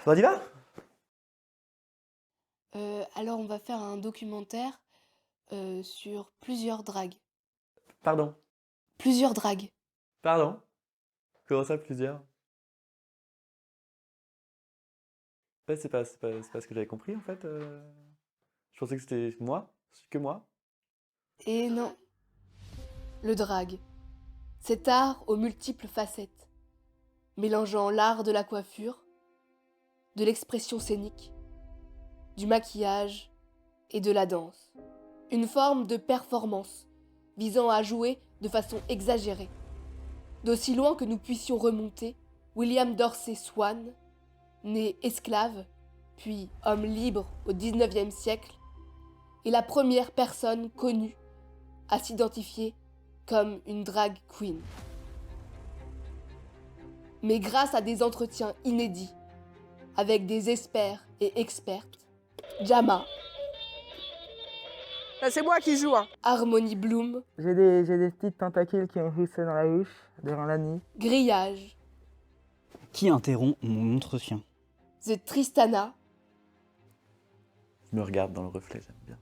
On y va? Alors on va faire un documentaire sur plusieurs dragues. Pardon. Plusieurs dragues. Pardon. Comment ça, plusieurs? Ouais, c'est pas ce que j'avais compris en fait. Je pensais que c'était moi, que moi. Et non, le drag. Cet art aux multiples facettes, mélangeant l'art de la coiffure, de l'expression scénique, du maquillage et de la danse. Une forme de performance visant à jouer de façon exagérée. D'aussi loin que nous puissions remonter, William Dorsey Swan, né esclave, puis homme libre au XIXe siècle, est la première personne connue à s'identifier comme une drag queen. Mais grâce à des entretiens inédits avec des experts et expertes, Jama, Là, c'est moi qui joue, hein. Harmony Bloom, J'ai des petites tentacules qui ont poussé dans la bouche, durant la nuit. Grillage, Qui interrompt mon entretien? The Tristana Je me regarde dans le reflet, j'aime bien.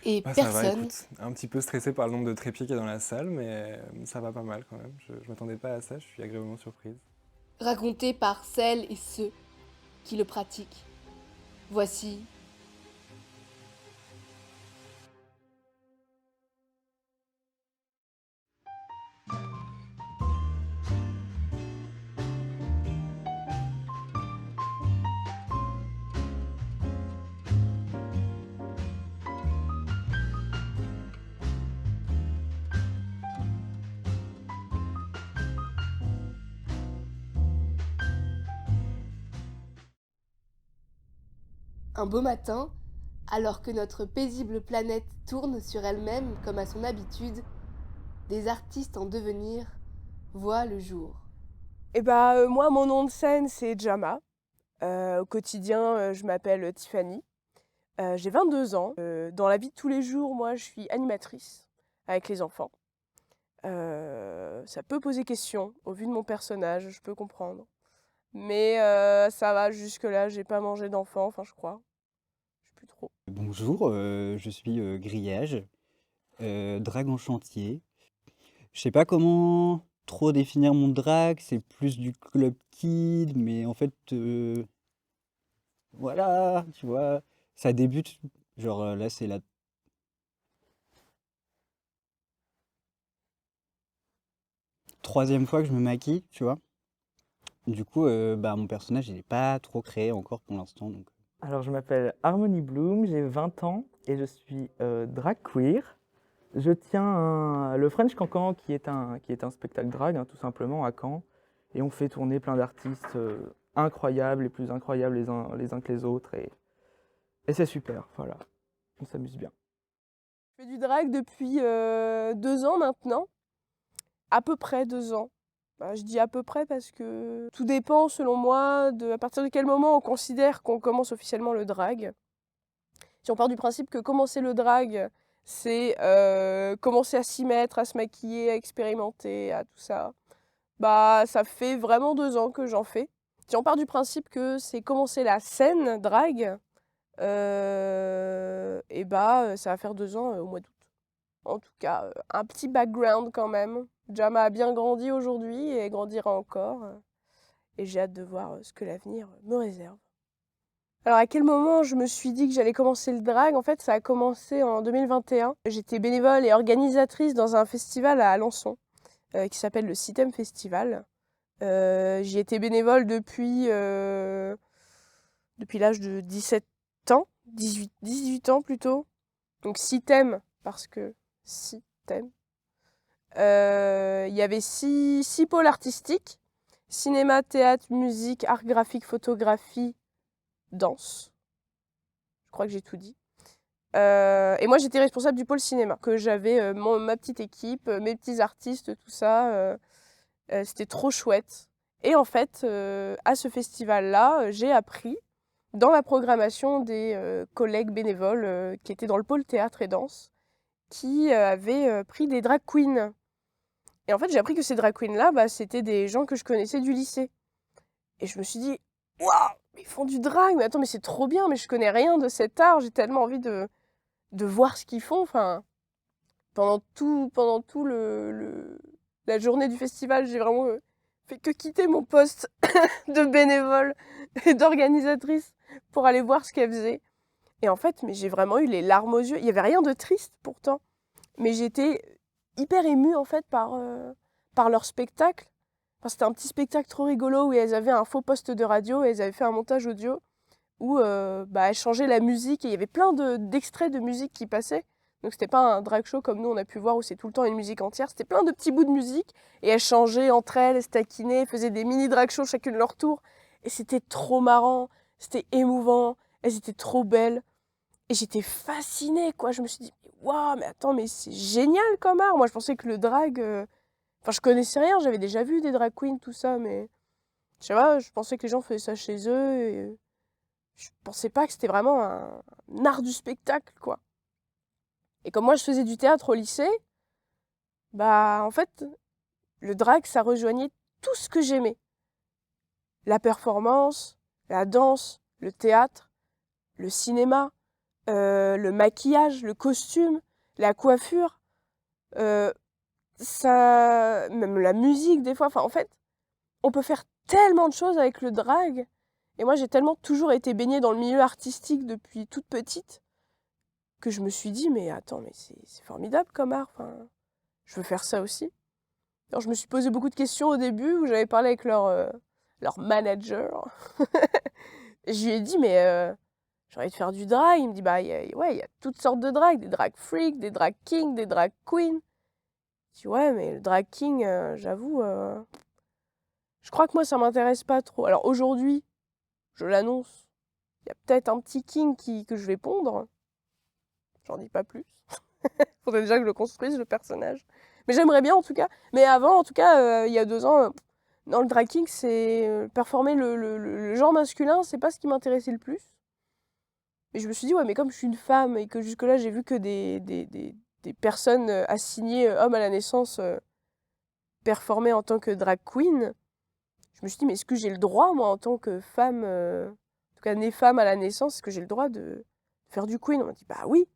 et Ça va, personne écoute. Un petit peu stressé par le nombre de trépieds qu'il y a dans la salle, mais ça va pas mal quand même. Je m'attendais pas à ça, je suis agréablement surprise. raconté par celles et ceux qui le pratiquent. Voici un beau matin, alors que notre paisible planète tourne sur elle-même comme à son habitude, des artistes en devenir voient le jour. Et moi, mon nom de scène, c'est Jama. Au quotidien, je m'appelle Tiffany. J'ai 22 ans. Dans la vie de tous les jours, moi, je suis animatrice avec les enfants. Ça peut poser question, au vu de mon personnage, je peux comprendre. Mais ça va, jusque-là, j'ai pas mangé d'enfant, enfin, je crois. Je sais plus trop. Bonjour, je suis Grillage, drague en chantier. Je sais pas comment trop définir mon drag, c'est plus du club kid, mais en fait, voilà, tu vois, ça débute, genre là c'est la troisième fois que je me maquille, tu vois. Du coup, mon personnage il est pas trop créé encore pour l'instant, donc. Alors, je m'appelle Harmony Bloom, j'ai 20 ans et je suis drag queer. Je tiens le French Cancan qui est un spectacle drag, hein, tout simplement, à Caen. Et on fait tourner plein d'artistes incroyables, les plus incroyables les uns que les autres. Et c'est super, voilà. On s'amuse bien. Je fais du drag depuis 2 ans maintenant. À peu près 2 ans. Je dis à peu près parce que tout dépend, selon moi, à partir de quel moment on considère qu'on commence officiellement le drag. Si on part du principe que commencer le drag, c'est commencer à s'y mettre, à se maquiller, à expérimenter, à tout ça, ça fait vraiment 2 ans que j'en fais. Si on part du principe que c'est commencer la scène drag, ça va faire 2 ans au mois d'août. En tout cas, un petit background quand même. Jama a bien grandi aujourd'hui et grandira encore. Et j'ai hâte de voir ce que l'avenir me réserve. Alors à quel moment je me suis dit que j'allais commencer le drag? En fait, ça a commencé en 2021. J'étais bénévole et organisatrice dans un festival à Alençon qui s'appelle le Citem Festival. J'y étais bénévole depuis l'âge de 17 ans, 18 ans plutôt. Donc Citem parce que Citem. Il y avait six pôles artistiques: cinéma, théâtre, musique, art graphique, photographie, danse. Je crois que j'ai tout dit. Et moi, j'étais responsable du pôle cinéma, que j'avais ma petite équipe, mes petits artistes, tout ça. C'était trop chouette. Et en fait, à ce festival-là, j'ai appris, dans la programmation des collègues bénévoles qui étaient dans le pôle théâtre et danse, qui avaient pris des drag queens. Et en fait, j'ai appris que ces drag queens-là, c'était des gens que je connaissais du lycée. Et je me suis dit, waouh, ils font du drag, mais attends, mais c'est trop bien, mais je connais rien de cet art, j'ai tellement envie de voir ce qu'ils font. Enfin, pendant tout la journée du festival, j'ai vraiment fait que quitter mon poste de bénévole et d'organisatrice pour aller voir ce qu'elle faisait. Et en fait, mais j'ai vraiment eu les larmes aux yeux. Il n'y avait rien de triste pourtant, mais j'étais hyper émue en fait par leur spectacle. Enfin, c'était un petit spectacle trop rigolo où elles avaient un faux poste de radio et elles avaient fait un montage audio où elles changeaient la musique et il y avait plein d'extraits de musique qui passaient. Donc c'était pas un drag show comme nous on a pu voir où c'est tout le temps une musique entière, c'était plein de petits bouts de musique et elles changeaient entre elles, elles se taquinaient, faisaient des mini drag shows chacune leur tour et c'était trop marrant, c'était émouvant, elles étaient trop belles et j'étais fascinée quoi, je me suis dit waouh mais attends mais c'est génial comme art, moi je pensais que le drag, enfin je connaissais rien, j'avais déjà vu des drag queens tout ça mais je sais pas, je pensais que les gens faisaient ça chez eux et je pensais pas que c'était vraiment un art du spectacle quoi. Et comme moi je faisais du théâtre au lycée, bah en fait, le drag ça rejoignait tout ce que j'aimais. La performance, la danse, le théâtre, le cinéma, le maquillage, le costume, la coiffure, ça, même la musique des fois. Enfin en fait, on peut faire tellement de choses avec le drag. Et moi j'ai tellement toujours été baignée dans le milieu artistique depuis toute petite que je me suis dit, mais attends, mais c'est formidable comme art, enfin, je veux faire ça aussi. Alors, je me suis posé beaucoup de questions au début, où j'avais parlé avec leur manager. Et je lui ai dit, mais j'ai envie de faire du drag. Il me dit, bah, ouais, il y a toutes sortes de drag, des drag freaks, des drag kings, des drag queens. Je dis, ouais, mais le drag king, j'avoue, je crois que moi, ça m'intéresse pas trop. Alors aujourd'hui, je l'annonce, il y a peut-être un petit king que je vais pondre. J'en dis pas plus. Faudrait déjà que je le construise, le personnage. Mais j'aimerais bien en tout cas. Mais avant, en tout cas, il y a 2 ans, dans le drag king, c'est performer le genre masculin, c'est pas ce qui m'intéressait le plus. Mais je me suis dit, ouais, mais comme je suis une femme et que jusque-là, j'ai vu que des personnes assignées hommes à la naissance performer en tant que drag queen, je me suis dit, mais est-ce que j'ai le droit, moi, en tant que femme, en tout cas née femme à la naissance, est-ce que j'ai le droit de faire du queen? On m'a dit, bah oui.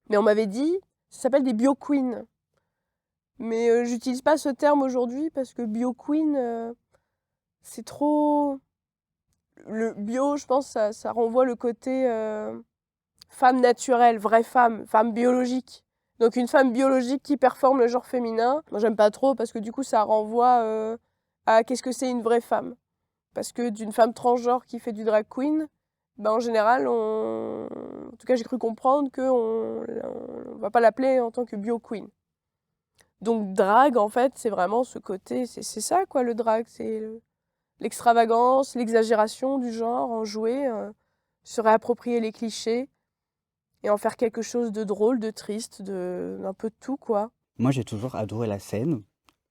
Mais on m'avait dit, ça s'appelle des bio queens. Mais j'utilise pas ce terme aujourd'hui parce que bio queen, c'est trop. Le bio, je pense, ça renvoie le côté femme naturelle, vraie femme, femme biologique. Donc une femme biologique qui performe le genre féminin. Moi, j'aime pas trop parce que du coup, ça renvoie à qu'est-ce que c'est une vraie femme. Parce que d'une femme transgenre qui fait du drag queen, ben, en général, en tout cas, j'ai cru comprendre qu'on ne va pas l'appeler en tant que bio queen. Donc drag, en fait, c'est vraiment ce côté, c'est ça quoi le drag, c'est l'extravagance, l'exagération du genre, en jouer, se réapproprier les clichés et en faire quelque chose de drôle, de triste, d'un peu de tout quoi. Moi, j'ai toujours adoré la scène.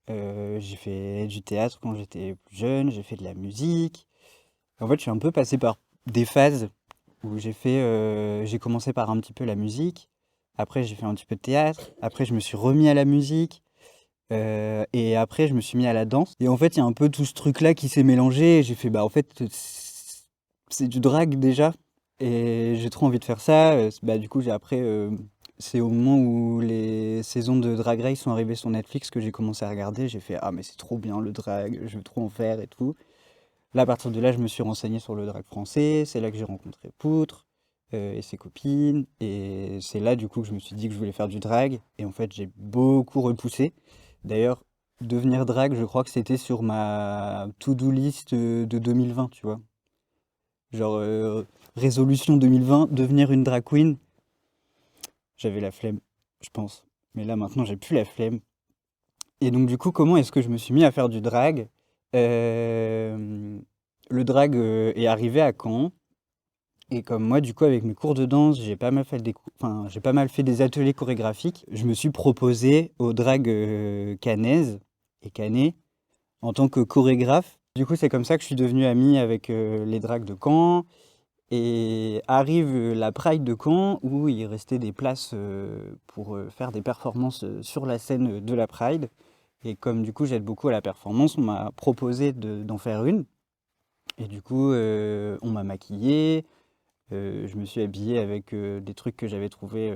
J'ai fait du théâtre quand j'étais plus jeune, j'ai fait de la musique. En fait, je suis un peu passé par des phases où j'ai commencé par un petit peu la musique. Après, j'ai fait un petit peu de théâtre. Après, je me suis remis à la musique. Et après, je me suis mis à la danse. Et en fait, il y a un peu tout ce truc-là qui s'est mélangé. Et j'ai fait, bah, en fait, c'est du drag déjà. Et j'ai trop envie de faire ça. Bah, du coup, c'est au moment où les saisons de Drag Race sont arrivées sur Netflix que j'ai commencé à regarder. J'ai fait, ah, mais c'est trop bien le drag, je veux trop en faire et tout. Là, à partir de là, je me suis renseigné sur le drag français. C'est là que j'ai rencontré Poutre et ses copines. Et c'est là, du coup, que je me suis dit que je voulais faire du drag. Et en fait, j'ai beaucoup repoussé. D'ailleurs, devenir drag, je crois que c'était sur ma to-do list de 2020, tu vois. Genre, résolution 2020, devenir une drag queen. J'avais la flemme, je pense. Mais là, maintenant, j'ai plus la flemme. Et donc, du coup, comment est-ce que je me suis mis à faire du drag? Le drag est arrivé à Caen. Et comme moi, du coup, avec mes cours de danse, j'ai pas mal fait des ateliers chorégraphiques. Je me suis proposé au drag canaise et canet en tant que chorégraphe. Du coup, c'est comme ça que je suis devenu ami avec les drags de Caen. Et arrive la Pride de Caen où il restait des places pour faire des performances sur la scène de la Pride. Et comme du coup j'aide beaucoup à la performance, on m'a proposé d'en faire une. Et du coup, on m'a maquillée, je me suis habillée avec des trucs que j'avais trouvés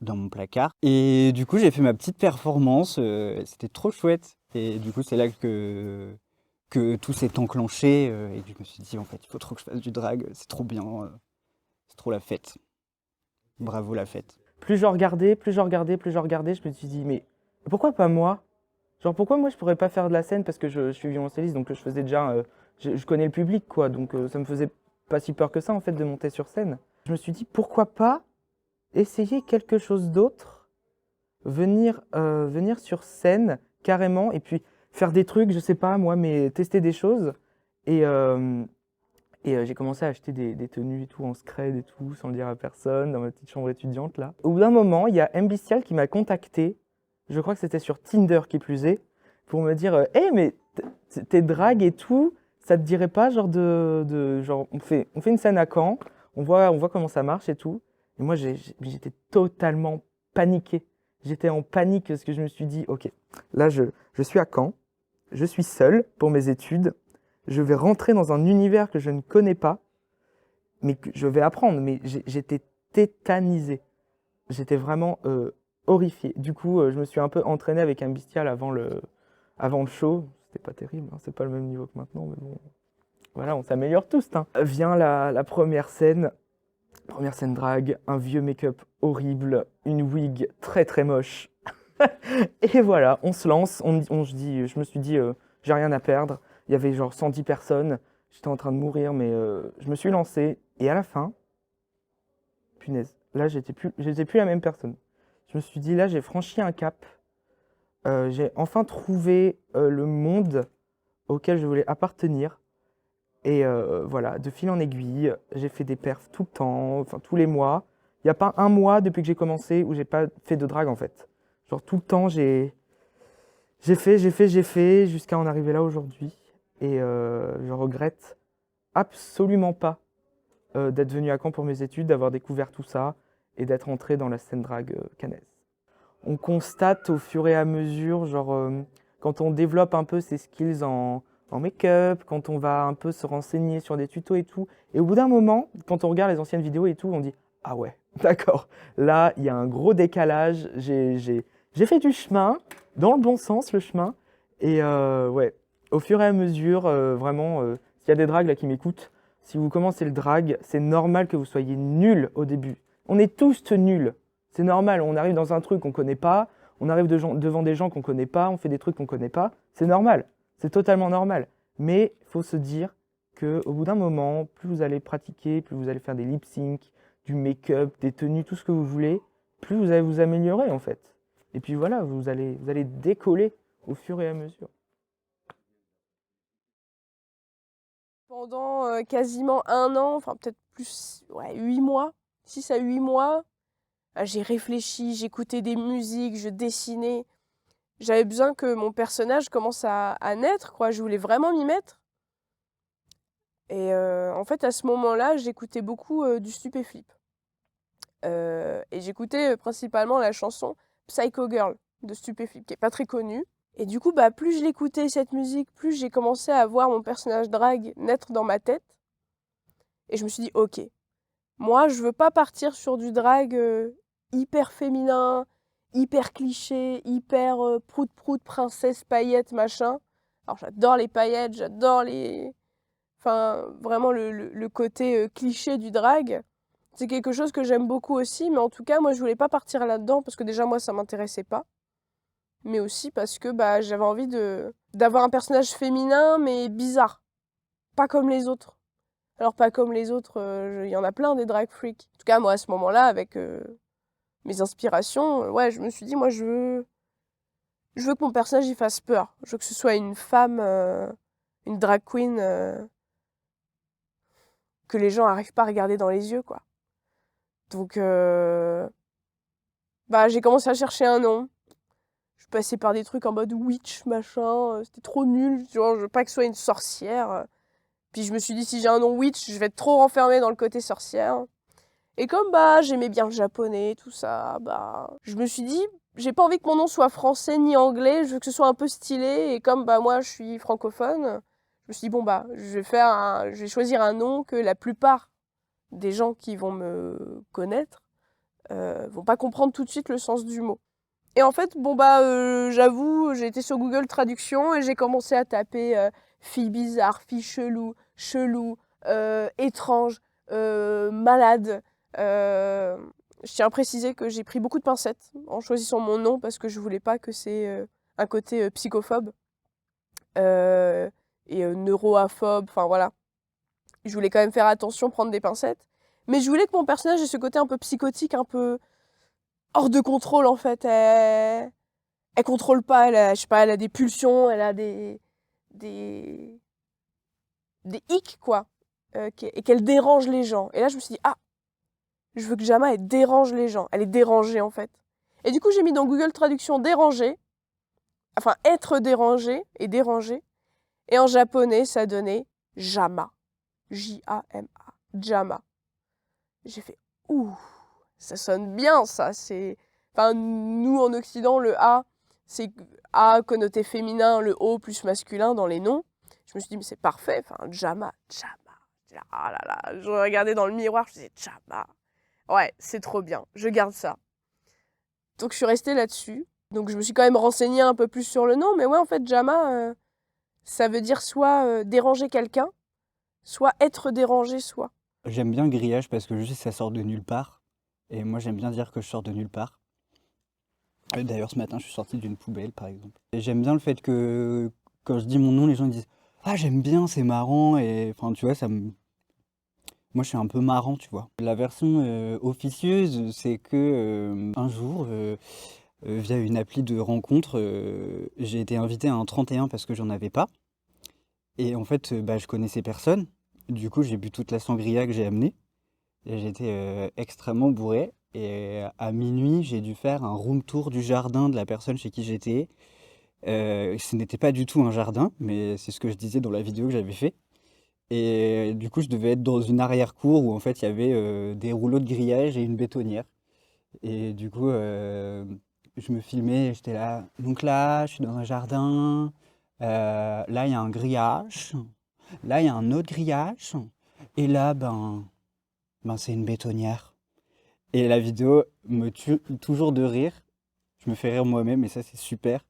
dans mon placard. Et du coup, j'ai fait ma petite performance, c'était trop chouette. Et du coup, c'est là que tout s'est enclenché et que je me suis dit, en fait, il faut trop que je fasse du drag, c'est trop bien, c'est trop la fête. Bravo la fête. Plus je regardais, plus je regardais, plus je regardais, je me suis dit, mais pourquoi pas moi? Genre, pourquoi moi je pourrais pas faire de la scène parce que je suis violoncelliste, donc je faisais déjà, je connais le public, quoi, donc ça me faisait pas si peur que ça, en fait, de monter sur scène. Je me suis dit, pourquoi pas essayer quelque chose d'autre, venir sur scène carrément, et puis faire des trucs, je sais pas moi, mais tester des choses. Et, j'ai commencé à acheter des tenues et tout en scred et tout, sans le dire à personne, dans ma petite chambre étudiante là. Au bout d'un moment, il y a Mbestial qui m'a contacté, je crois que c'était sur Tinder qui plus est, pour me dire hey, mais t'es drague et tout, ça te dirait pas genre genre on fait une scène à Caen, on voit comment ça marche et tout. Et moi j'étais totalement paniqué. J'étais en panique parce que je me suis dit ok, là je suis à Caen, je suis seul pour mes études. Je vais rentrer dans un univers que je ne connais pas, mais que je vais apprendre. Mais j'étais tétanisé. J'étais vraiment horrifié. Du coup, je me suis un peu entraîné avec un bestial avant le show. C'était pas terrible, hein, c'est pas le même niveau que maintenant, mais bon. Voilà, on s'améliore tous. Hein. Vient la première scène drague, un vieux make-up horrible, une wig très très moche. Et voilà, on se lance. Je me suis dit, j'ai rien à perdre. Il y avait genre 110 personnes. J'étais en train de mourir, mais je me suis lancé. Et à la fin, punaise, là, j'étais plus la même personne. Je me suis dit, là, j'ai franchi un cap. J'ai enfin trouvé le monde auquel je voulais appartenir. Et voilà, de fil en aiguille, j'ai fait des perfs tout le temps, enfin tous les mois. Il n'y a pas un mois depuis que j'ai commencé où j'ai pas fait de drague en fait. Genre tout le temps, j'ai fait jusqu'à en arriver là aujourd'hui. Et je regrette absolument pas d'être venu à Caen pour mes études, d'avoir découvert tout ça et d'être entré dans la scène drague caennaise. On constate au fur et à mesure, genre quand on développe un peu ses skills en make-up, quand on va un peu se renseigner sur des tutos et tout. Et au bout d'un moment, quand on regarde les anciennes vidéos et tout, on dit « Ah ouais, d'accord, là, il y a un gros décalage, j'ai fait du chemin, dans le bon sens, le chemin. » Et ouais, au fur et à mesure, vraiment, s'il y a des drags là qui m'écoutent, si vous commencez le drag, c'est normal que vous soyez nuls au début. On est tous nuls, c'est normal, on arrive dans un truc qu'on connaît pas, on arrive devant des gens qu'on connaît pas, on fait des trucs qu'on connaît pas, c'est normal. C'est totalement normal. Mais il faut se dire qu'au bout d'un moment, plus vous allez pratiquer, plus vous allez faire des lip-sync, du make-up, des tenues, tout ce que vous voulez, plus vous allez vous améliorer en fait. Et puis voilà, vous allez décoller au fur et à mesure. Pendant quasiment un an, enfin peut-être plus, ouais, 8 mois, 6 à 8 mois, j'ai réfléchi, j'écoutais des musiques, je dessinais. J'avais besoin que mon personnage commence à naître, quoi. Je voulais vraiment m'y mettre. Et en fait, à ce moment-là, j'écoutais beaucoup du Stupéflip. Et j'écoutais principalement la chanson Psycho Girl de Stupéflip, qui est pas très connue. Et du coup, bah, plus je l'écoutais, cette musique, plus j'ai commencé à voir mon personnage drague naître dans ma tête. Et je me suis dit, ok, moi, je veux pas partir sur du drague hyper féminin, hyper cliché, hyper prout-prout, princesse, paillettes, machin. Alors j'adore les paillettes, j'adore les... Enfin, vraiment le côté cliché du drag. C'est quelque chose que j'aime beaucoup aussi, mais en tout cas, moi, je voulais pas partir là-dedans, parce que déjà, moi, ça m'intéressait pas. Mais aussi parce que bah, j'avais envie d'avoir un personnage féminin, mais bizarre. Pas comme les autres. Alors, pas comme les autres, il y en a plein des drag freaks. En tout cas, moi, à ce moment-là, avec mes inspirations, ouais, je me suis dit, moi, je veux que mon personnage y fasse peur. Je veux que ce soit une femme, une drag queen, que les gens n'arrivent pas à regarder dans les yeux, quoi. Donc, bah, j'ai commencé à chercher un nom. Je passais par des trucs en mode witch, machin, c'était trop nul, genre, je veux pas que ce soit une sorcière. Puis je me suis dit, si j'ai un nom witch, je vais être trop renfermée dans le côté sorcière. Et comme bah j'aimais bien le japonais, tout ça, bah je me suis dit, j'ai pas envie que mon nom soit français ni anglais, je veux que ce soit un peu stylé. Et comme bah moi je suis francophone, Je me suis dit, bon, bah, je vais choisir un nom que la plupart des gens qui vont me connaître vont pas comprendre tout de suite le sens du mot. Et en fait, bon, bah, j'avoue, j'ai été sur Google Traduction et j'ai commencé à taper fille bizarre, fille chelou, étrange, malade. Je tiens à préciser que j'ai pris beaucoup de pincettes en choisissant mon nom parce que je voulais pas que c'est un côté psychophobe et neuroaphobe, enfin voilà. Je voulais quand même faire attention, prendre des pincettes. Mais je voulais que mon personnage ait ce côté un peu psychotique, un peu hors de contrôle en fait. Elle contrôle pas, je sais pas, elle a des pulsions, elle a des hicks quoi, et qu'elle dérange les gens. Et là je me suis dit, ah, je veux que Jama elle dérange les gens, elle est dérangée en fait. Et du coup j'ai mis dans Google Traduction déranger, enfin être dérangé et déranger. Et en japonais ça donnait Jama, J-A-M-A, Jama. J'ai fait, ouh, ça sonne bien ça, c'est... Enfin, nous en Occident, le A, c'est A connoté féminin, le O plus masculin dans les noms. Je me suis dit, mais c'est parfait, enfin, Jama. Ah là là, je regardais dans le miroir, je me disais, Jama. Ouais, c'est trop bien, je garde ça. Donc je suis restée là-dessus. Donc je me suis quand même renseignée un peu plus sur le nom, mais ouais, en fait, Jama, ça veut dire soit déranger quelqu'un, soit être dérangé soi. J'aime bien grillage parce que je sais que ça sort de nulle part. Et moi, j'aime bien dire que je sors de nulle part. D'ailleurs, ce matin, je suis sorti d'une poubelle, par exemple. Et j'aime bien le fait que quand je dis mon nom, les gens disent «Ah, j'aime bien, c'est marrant». Et enfin, tu vois, moi, je suis un peu marrant, tu vois. La version officieuse, c'est que un jour, via une appli de rencontre, j'ai été invité à un 31 parce que j'en avais pas. Et en fait, bah, je connaissais personne. Du coup, j'ai bu toute la sangria que j'ai amenée. Et j'étais extrêmement bourré. Et à minuit, j'ai dû faire un room tour du jardin de la personne chez qui j'étais. Ce n'était pas du tout un jardin, mais c'est ce que je disais dans la vidéo que j'avais fait. Et du coup, je devais être dans une arrière-cour où en fait il y avait des rouleaux de grillage et une bétonnière. Et du coup, je me filmais et j'étais là. Donc là, je suis dans un jardin. Là, il y a un grillage. Là, il y a un autre grillage. Et là, ben c'est une bétonnière. Et la vidéo me tue toujours de rire. Je me fais rire moi-même et ça, c'est super.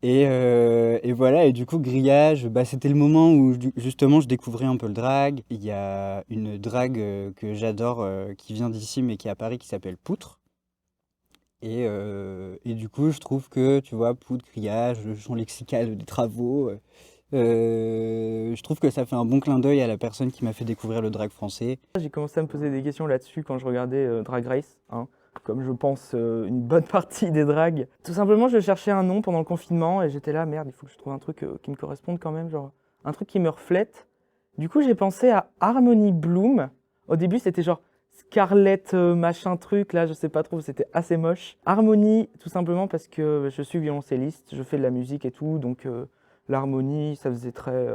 Et voilà, et du coup, grillage, bah, c'était le moment où justement je découvrais un peu le drag. Il y a une drague que j'adore qui vient d'ici mais qui est à Paris qui s'appelle Poutre. Et du coup, je trouve que, tu vois, Poutre, grillage, le champ lexical des travaux, je trouve que ça fait un bon clin d'œil à la personne qui m'a fait découvrir le drag français. J'ai commencé à me poser des questions là-dessus quand je regardais Drag Race, hein, comme je pense une bonne partie des drags. Tout simplement, je cherchais un nom pendant le confinement et j'étais là, merde, il faut que je trouve un truc qui me corresponde quand même, genre un truc qui me reflète. Du coup, j'ai pensé à Harmony Bloom. Au début, c'était genre Scarlett machin truc, là, je sais pas trop, c'était assez moche. Harmony, tout simplement parce que je suis violoncelliste, je fais de la musique et tout, donc l'harmonie, ça faisait très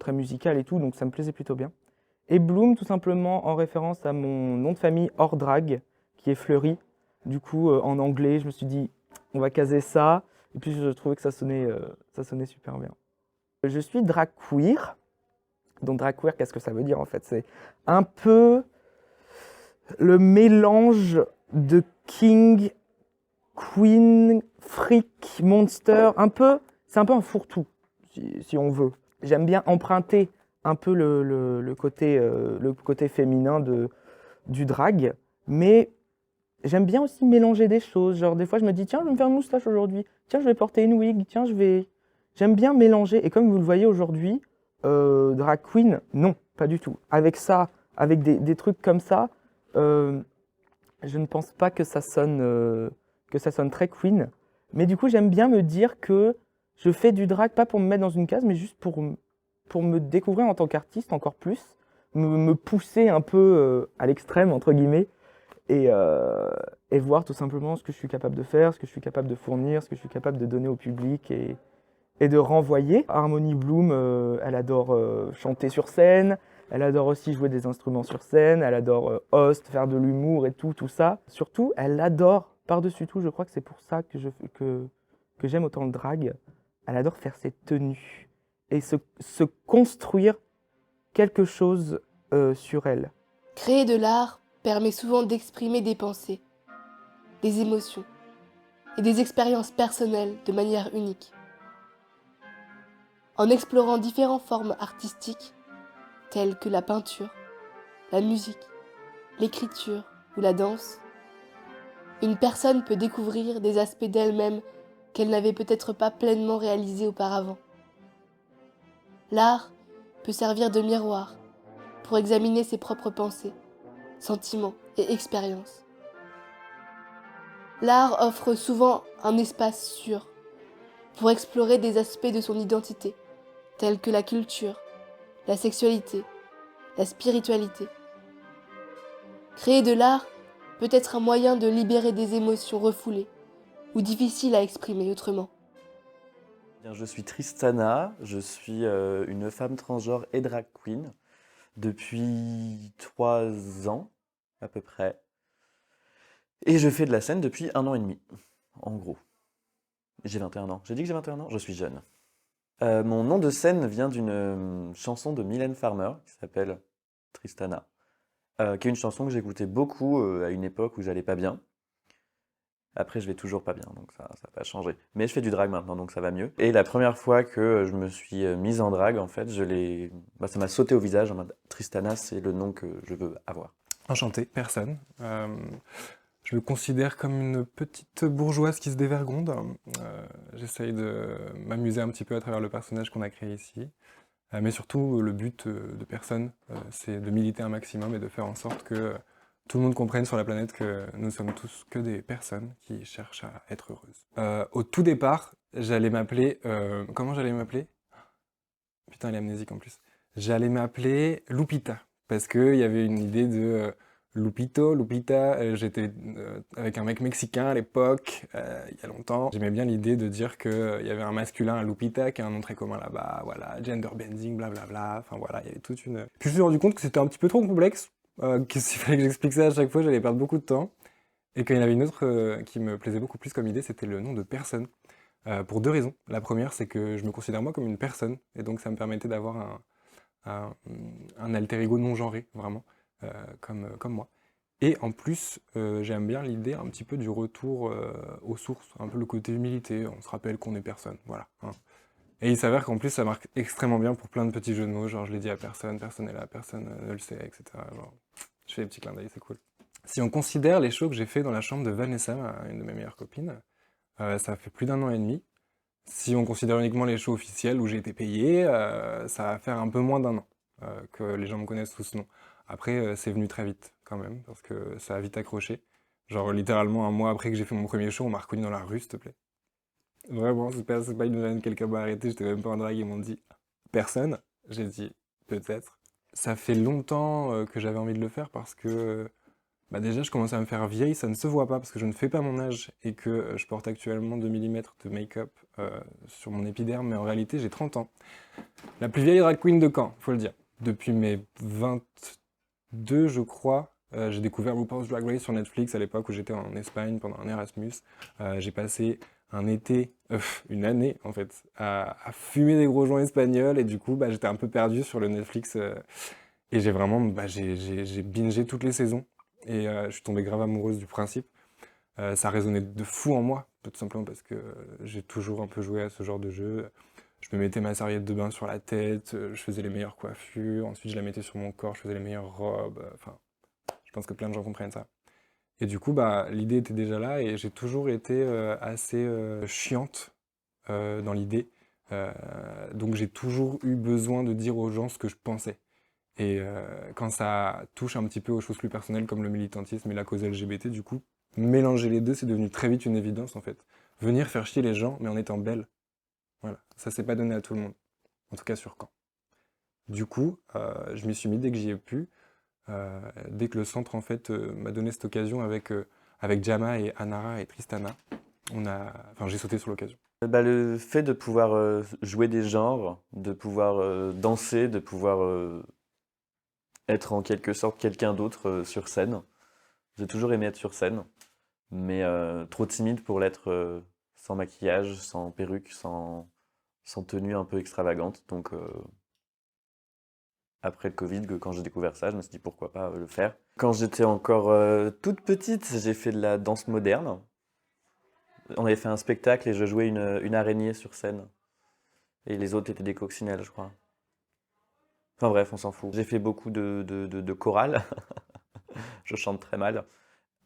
musical et tout, donc ça me plaisait plutôt bien. Et Bloom, tout simplement en référence à mon nom de famille hors drag, qui est Fleury. Du coup, en anglais, je me suis dit, on va caser ça. Et puis, je trouvais que ça sonnait super bien. Je suis drag queer. Donc, drag queer, qu'est-ce que ça veut dire en fait? C'est un peu le mélange de king, queen, freak, monster. C'est un peu un fourre-tout, si on veut. J'aime bien emprunter un peu le côté féminin du drag, mais j'aime bien aussi mélanger des choses. Genre, des fois, je me dis, tiens, je vais me faire une moustache aujourd'hui. Tiens, je vais porter une wig. Tiens, J'aime bien mélanger. Et comme vous le voyez aujourd'hui, drag queen, non, pas du tout. Avec ça, avec des trucs comme ça, je ne pense pas que ça sonne très queen. Mais du coup, j'aime bien me dire que je fais du drag, pas pour me mettre dans une case, mais juste pour me découvrir en tant qu'artiste encore plus, me pousser un peu à l'extrême, entre guillemets, et voir tout simplement ce que je suis capable de faire, ce que je suis capable de fournir, ce que je suis capable de donner au public et de renvoyer. Harmony Bloom, elle adore chanter sur scène, elle adore aussi jouer des instruments sur scène, elle adore host, faire de l'humour et tout ça. Surtout, elle adore, par-dessus tout, je crois que c'est pour ça que j'aime autant le drag, elle adore faire ses tenues. et se construire quelque chose sur elle. Créer de l'art permet souvent d'exprimer des pensées, des émotions et des expériences personnelles de manière unique. En explorant différentes formes artistiques, telles que la peinture, la musique, l'écriture ou la danse, une personne peut découvrir des aspects d'elle-même qu'elle n'avait peut-être pas pleinement réalisés auparavant. L'art peut servir de miroir pour examiner ses propres pensées, sentiments et expériences. L'art offre souvent un espace sûr pour explorer des aspects de son identité, tels que la culture, la sexualité, la spiritualité. Créer de l'art peut être un moyen de libérer des émotions refoulées ou difficiles à exprimer autrement. Bien, je suis Tristana, je suis une femme transgenre et drag queen depuis 3 ans à peu près. Et je fais de la scène depuis 1 an et demi, en gros. J'ai 21 ans. J'ai dit que j'ai 21 ans? Je suis jeune. Mon nom de scène vient d'une chanson de Mylène Farmer qui s'appelle Tristana, qui est une chanson que j'écoutais beaucoup à une époque où j'allais pas bien. Après, je vais toujours pas bien, donc ça n'a pas changé. Mais je fais du drag maintenant, donc ça va mieux. Et la première fois que je me suis mise en drag, en fait, ça m'a sauté au visage en mode Tristana, c'est le nom que je veux avoir. Enchanté, personne. Je me considère comme une petite bourgeoise qui se dévergonde. J'essaye de m'amuser un petit peu à travers le personnage qu'on a créé ici. Mais surtout, le but de personne, c'est de militer un maximum et de faire en sorte que tout le monde comprenne sur la planète que nous sommes tous que des personnes qui cherchent à être heureuses. Au tout départ, j'allais m'appeler... comment j'allais m'appeler? Putain, elle est amnésique en plus. J'allais m'appeler Lupita, parce qu'il y avait une idée de Lupito, Lupita. J'étais avec un mec mexicain à l'époque, il y a longtemps. J'aimais bien l'idée de dire qu'il y avait un masculin, un Lupita, qui est un nom très commun là-bas, voilà, gender bending, blablabla, enfin voilà, il y avait toute une... Puis je me suis rendu compte que c'était un petit peu trop complexe, qu'il fallait que j'explique ça à chaque fois, j'allais perdre beaucoup de temps, et qu'il y en avait une autre qui me plaisait beaucoup plus comme idée, c'était le nom de personne. Pour 2 raisons. La première, c'est que je me considère moi comme une personne, et donc ça me permettait d'avoir un alter ego non genré, vraiment, comme moi. Et en plus, j'aime bien l'idée un petit peu du retour aux sources, un peu le côté humilité, on se rappelle qu'on est personne, voilà. Hein. Et il s'avère qu'en plus, ça marque extrêmement bien pour plein de petits jeux de mots, genre je l'ai dit à personne, personne n'est là, personne ne le sait, etc. Genre, je fais des petits clins d'œil, c'est cool. Si on considère les shows que j'ai fait dans la chambre de Vanessa, une de mes meilleures copines, ça fait plus d'1 an et demi. Si on considère uniquement les shows officiels où j'ai été payé, ça va faire un peu moins d'1 an que les gens me connaissent sous ce nom. Après, c'est venu très vite quand même, parce que ça a vite accroché. Genre littéralement 1 mois après que j'ai fait mon premier show, on m'a reconnu dans la rue, s'il te plaît. Vraiment, c'est pas une vanne, quelqu'un m'a arrêté, j'étais même pas en drague, ils m'ont dit personne. J'ai dit peut-être. Ça fait longtemps que j'avais envie de le faire parce que bah déjà, je commence à me faire vieille, ça ne se voit pas parce que je ne fais pas mon âge et que je porte actuellement 2 mm de make-up sur mon épiderme, mais en réalité, j'ai 30 ans. La plus vieille drag queen de Caen, faut le dire. Depuis mes 22, je crois, j'ai découvert RuPaul's Drag Race sur Netflix à l'époque où j'étais en Espagne pendant un Erasmus. J'ai passé un été, une année en fait, à fumer des gros joints espagnols et du coup, bah, j'étais un peu perdu sur le Netflix et j'ai vraiment, j'ai bingé toutes les saisons. Et je suis tombé grave amoureuse du principe. Ça résonnait de fou en moi, tout simplement parce que j'ai toujours un peu joué à ce genre de jeu. Je me mettais ma serviette de bain sur la tête, je faisais les meilleures coiffures, ensuite je la mettais sur mon corps, je faisais les meilleures robes. Enfin, je pense que plein de gens comprennent ça. Et du coup, bah, l'idée était déjà là et j'ai toujours été assez chiante dans l'idée. Donc j'ai toujours eu besoin de dire aux gens ce que je pensais. Et quand ça touche un petit peu aux choses plus personnelles comme le militantisme et la cause LGBT, du coup, mélanger les deux, c'est devenu très vite une évidence en fait. Venir faire chier les gens, mais en étant belle. Voilà, ça s'est pas donné à tout le monde. En tout cas sur Caen. Du coup, je m'y suis mis dès que j'y ai pu. Dès que le centre en fait m'a donné cette occasion avec Jama et Anara et Tristana, j'ai sauté sur l'occasion. Bah, le fait de pouvoir jouer des genres, de pouvoir danser, de pouvoir être en quelque sorte quelqu'un d'autre sur scène. J'ai toujours aimé être sur scène, mais trop timide pour l'être sans maquillage, sans perruque, sans sans tenue un peu extravagante. Donc, après le Covid, quand j'ai découvert ça, je me suis dit pourquoi pas le faire. Quand j'étais encore toute petite, j'ai fait de la danse moderne. On avait fait un spectacle et je jouais une araignée sur scène. Et les autres étaient des coccinelles, je crois. Enfin bref, on s'en fout. J'ai fait beaucoup de chorale. Je chante très mal.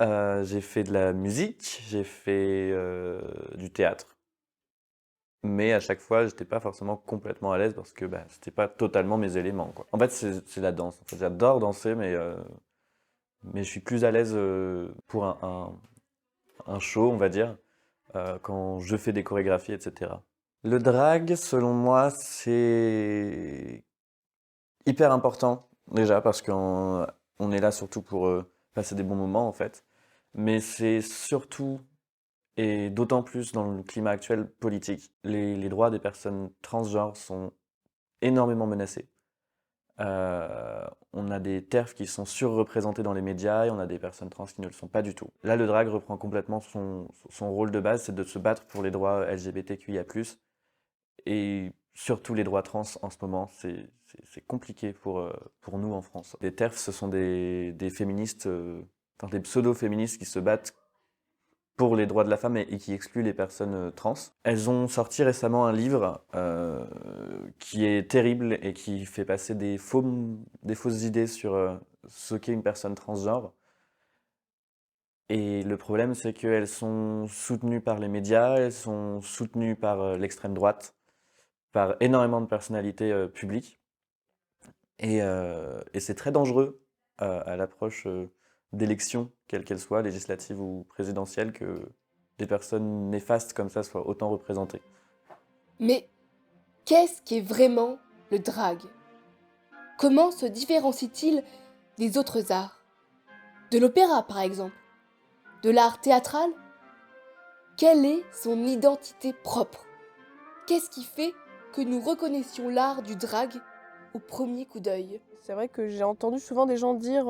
J'ai fait de la musique, j'ai fait du théâtre. Mais à chaque fois, j'étais pas forcément complètement à l'aise parce que c'était pas totalement mes éléments, quoi. En fait, c'est la danse. En fait, j'adore danser, mais je suis plus à l'aise pour un show, on va dire, quand je fais des chorégraphies, etc. Le drag, selon moi, c'est hyper important, déjà, parce qu'on est là surtout pour passer des bons moments, en fait. Mais c'est surtout, et d'autant plus dans le climat actuel politique, les droits des personnes transgenres sont énormément menacés. On a des TERF qui sont surreprésentés dans les médias et on a des personnes trans qui ne le sont pas du tout. Là, le drag reprend complètement son rôle de base, c'est de se battre pour les droits LGBTQIA+, et surtout les droits trans en ce moment, c'est compliqué pour nous en France. Les TERF, ce sont des féministes, enfin des pseudo-féministes qui se battent pour les droits de la femme et qui excluent les personnes trans. Elles ont sorti récemment un livre qui est terrible et qui fait passer des fausses idées sur ce qu'est une personne transgenre. Et le problème, c'est qu'elles sont soutenues par les médias, elles sont soutenues par l'extrême droite, par énormément de personnalités publiques. Et c'est très dangereux à l'approche d'élections, quelles qu'elles soient, législatives ou présidentielles, que des personnes néfastes comme ça soient autant représentées. Mais qu'est-ce qu'est vraiment le drag? Comment se différencie-t-il des autres arts? De l'opéra, par exemple? De l'art théâtral? Quelle est son identité propre? Qu'est-ce qui fait que nous reconnaissions l'art du drag au premier coup d'œil? C'est vrai que j'ai entendu souvent des gens dire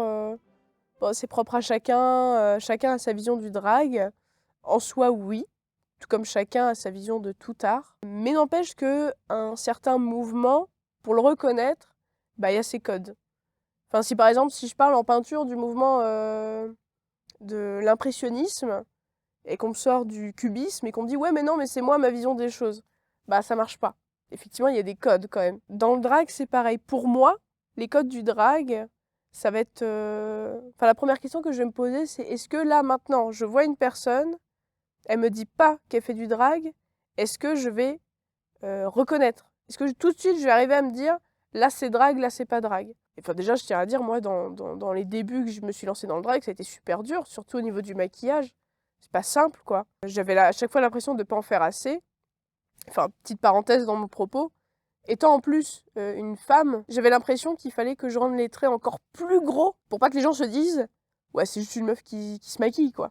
bon, c'est propre à chacun, chacun a sa vision du drag. En soi, oui, tout comme chacun a sa vision de tout art. Mais n'empêche qu'un certain mouvement, pour le reconnaître, il y a ses codes. Enfin, si par exemple, si je parle en peinture du mouvement de l'impressionnisme, et qu'on me sort du cubisme, et qu'on me dit « ouais, mais non, mais c'est moi, ma vision des choses », ça marche pas. Effectivement, il y a des codes quand même. Dans le drag, c'est pareil. Pour moi, les codes du drag, ça va être... Enfin, la première question que je vais me poser, c'est est-ce que là, maintenant, je vois une personne, elle me dit pas qu'elle fait du drag, est-ce que je vais reconnaître? Est-ce que tout de suite, je vais arriver à me dire là, c'est drag, là, c'est pas drag? Enfin, déjà, je tiens à dire, moi, dans les débuts que je me suis lancée dans le drag, ça a été super dur, surtout au niveau du maquillage. C'est pas simple, quoi. J'avais à chaque fois l'impression de pas en faire assez. Enfin, petite parenthèse dans mon propos. Étant en plus une femme, j'avais l'impression qu'il fallait que je rende les traits encore plus gros pour pas que les gens se disent « ouais, c'est juste une meuf qui se maquille, quoi ».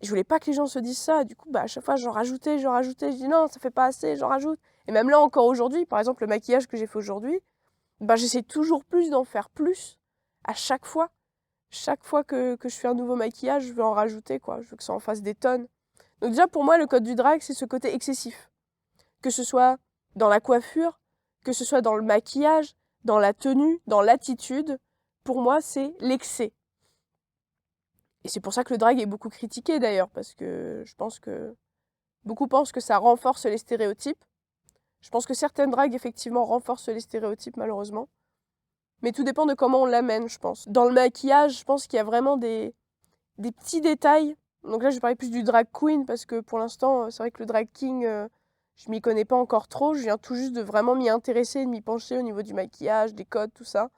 Je voulais pas que les gens se disent ça. Du coup, à chaque fois, j'en rajoutais. Je dis non, ça fait pas assez, j'en rajoute. Et même là, encore aujourd'hui, par exemple, le maquillage que j'ai fait aujourd'hui, j'essaie toujours plus d'en faire plus à chaque fois. Chaque fois que je fais un nouveau maquillage, je veux en rajouter, quoi. Je veux que ça en fasse des tonnes. Donc déjà, pour moi, le code du drag, c'est ce côté excessif. Que ce soit dans la coiffure, que ce soit dans le maquillage, dans la tenue, dans l'attitude, pour moi, c'est l'excès. Et c'est pour ça que le drag est beaucoup critiqué, d'ailleurs, parce que je pense que beaucoup pensent que ça renforce les stéréotypes. Je pense que certaines dragues, effectivement, renforcent les stéréotypes, malheureusement. Mais tout dépend de comment on l'amène, je pense. Dans le maquillage, je pense qu'il y a vraiment des petits détails. Donc là, je vais parler plus du drag queen, parce que pour l'instant, c'est vrai que le drag king, je m'y connais pas encore trop. Je viens tout juste de vraiment m'y intéresser, de m'y pencher au niveau du maquillage, des codes, tout ça.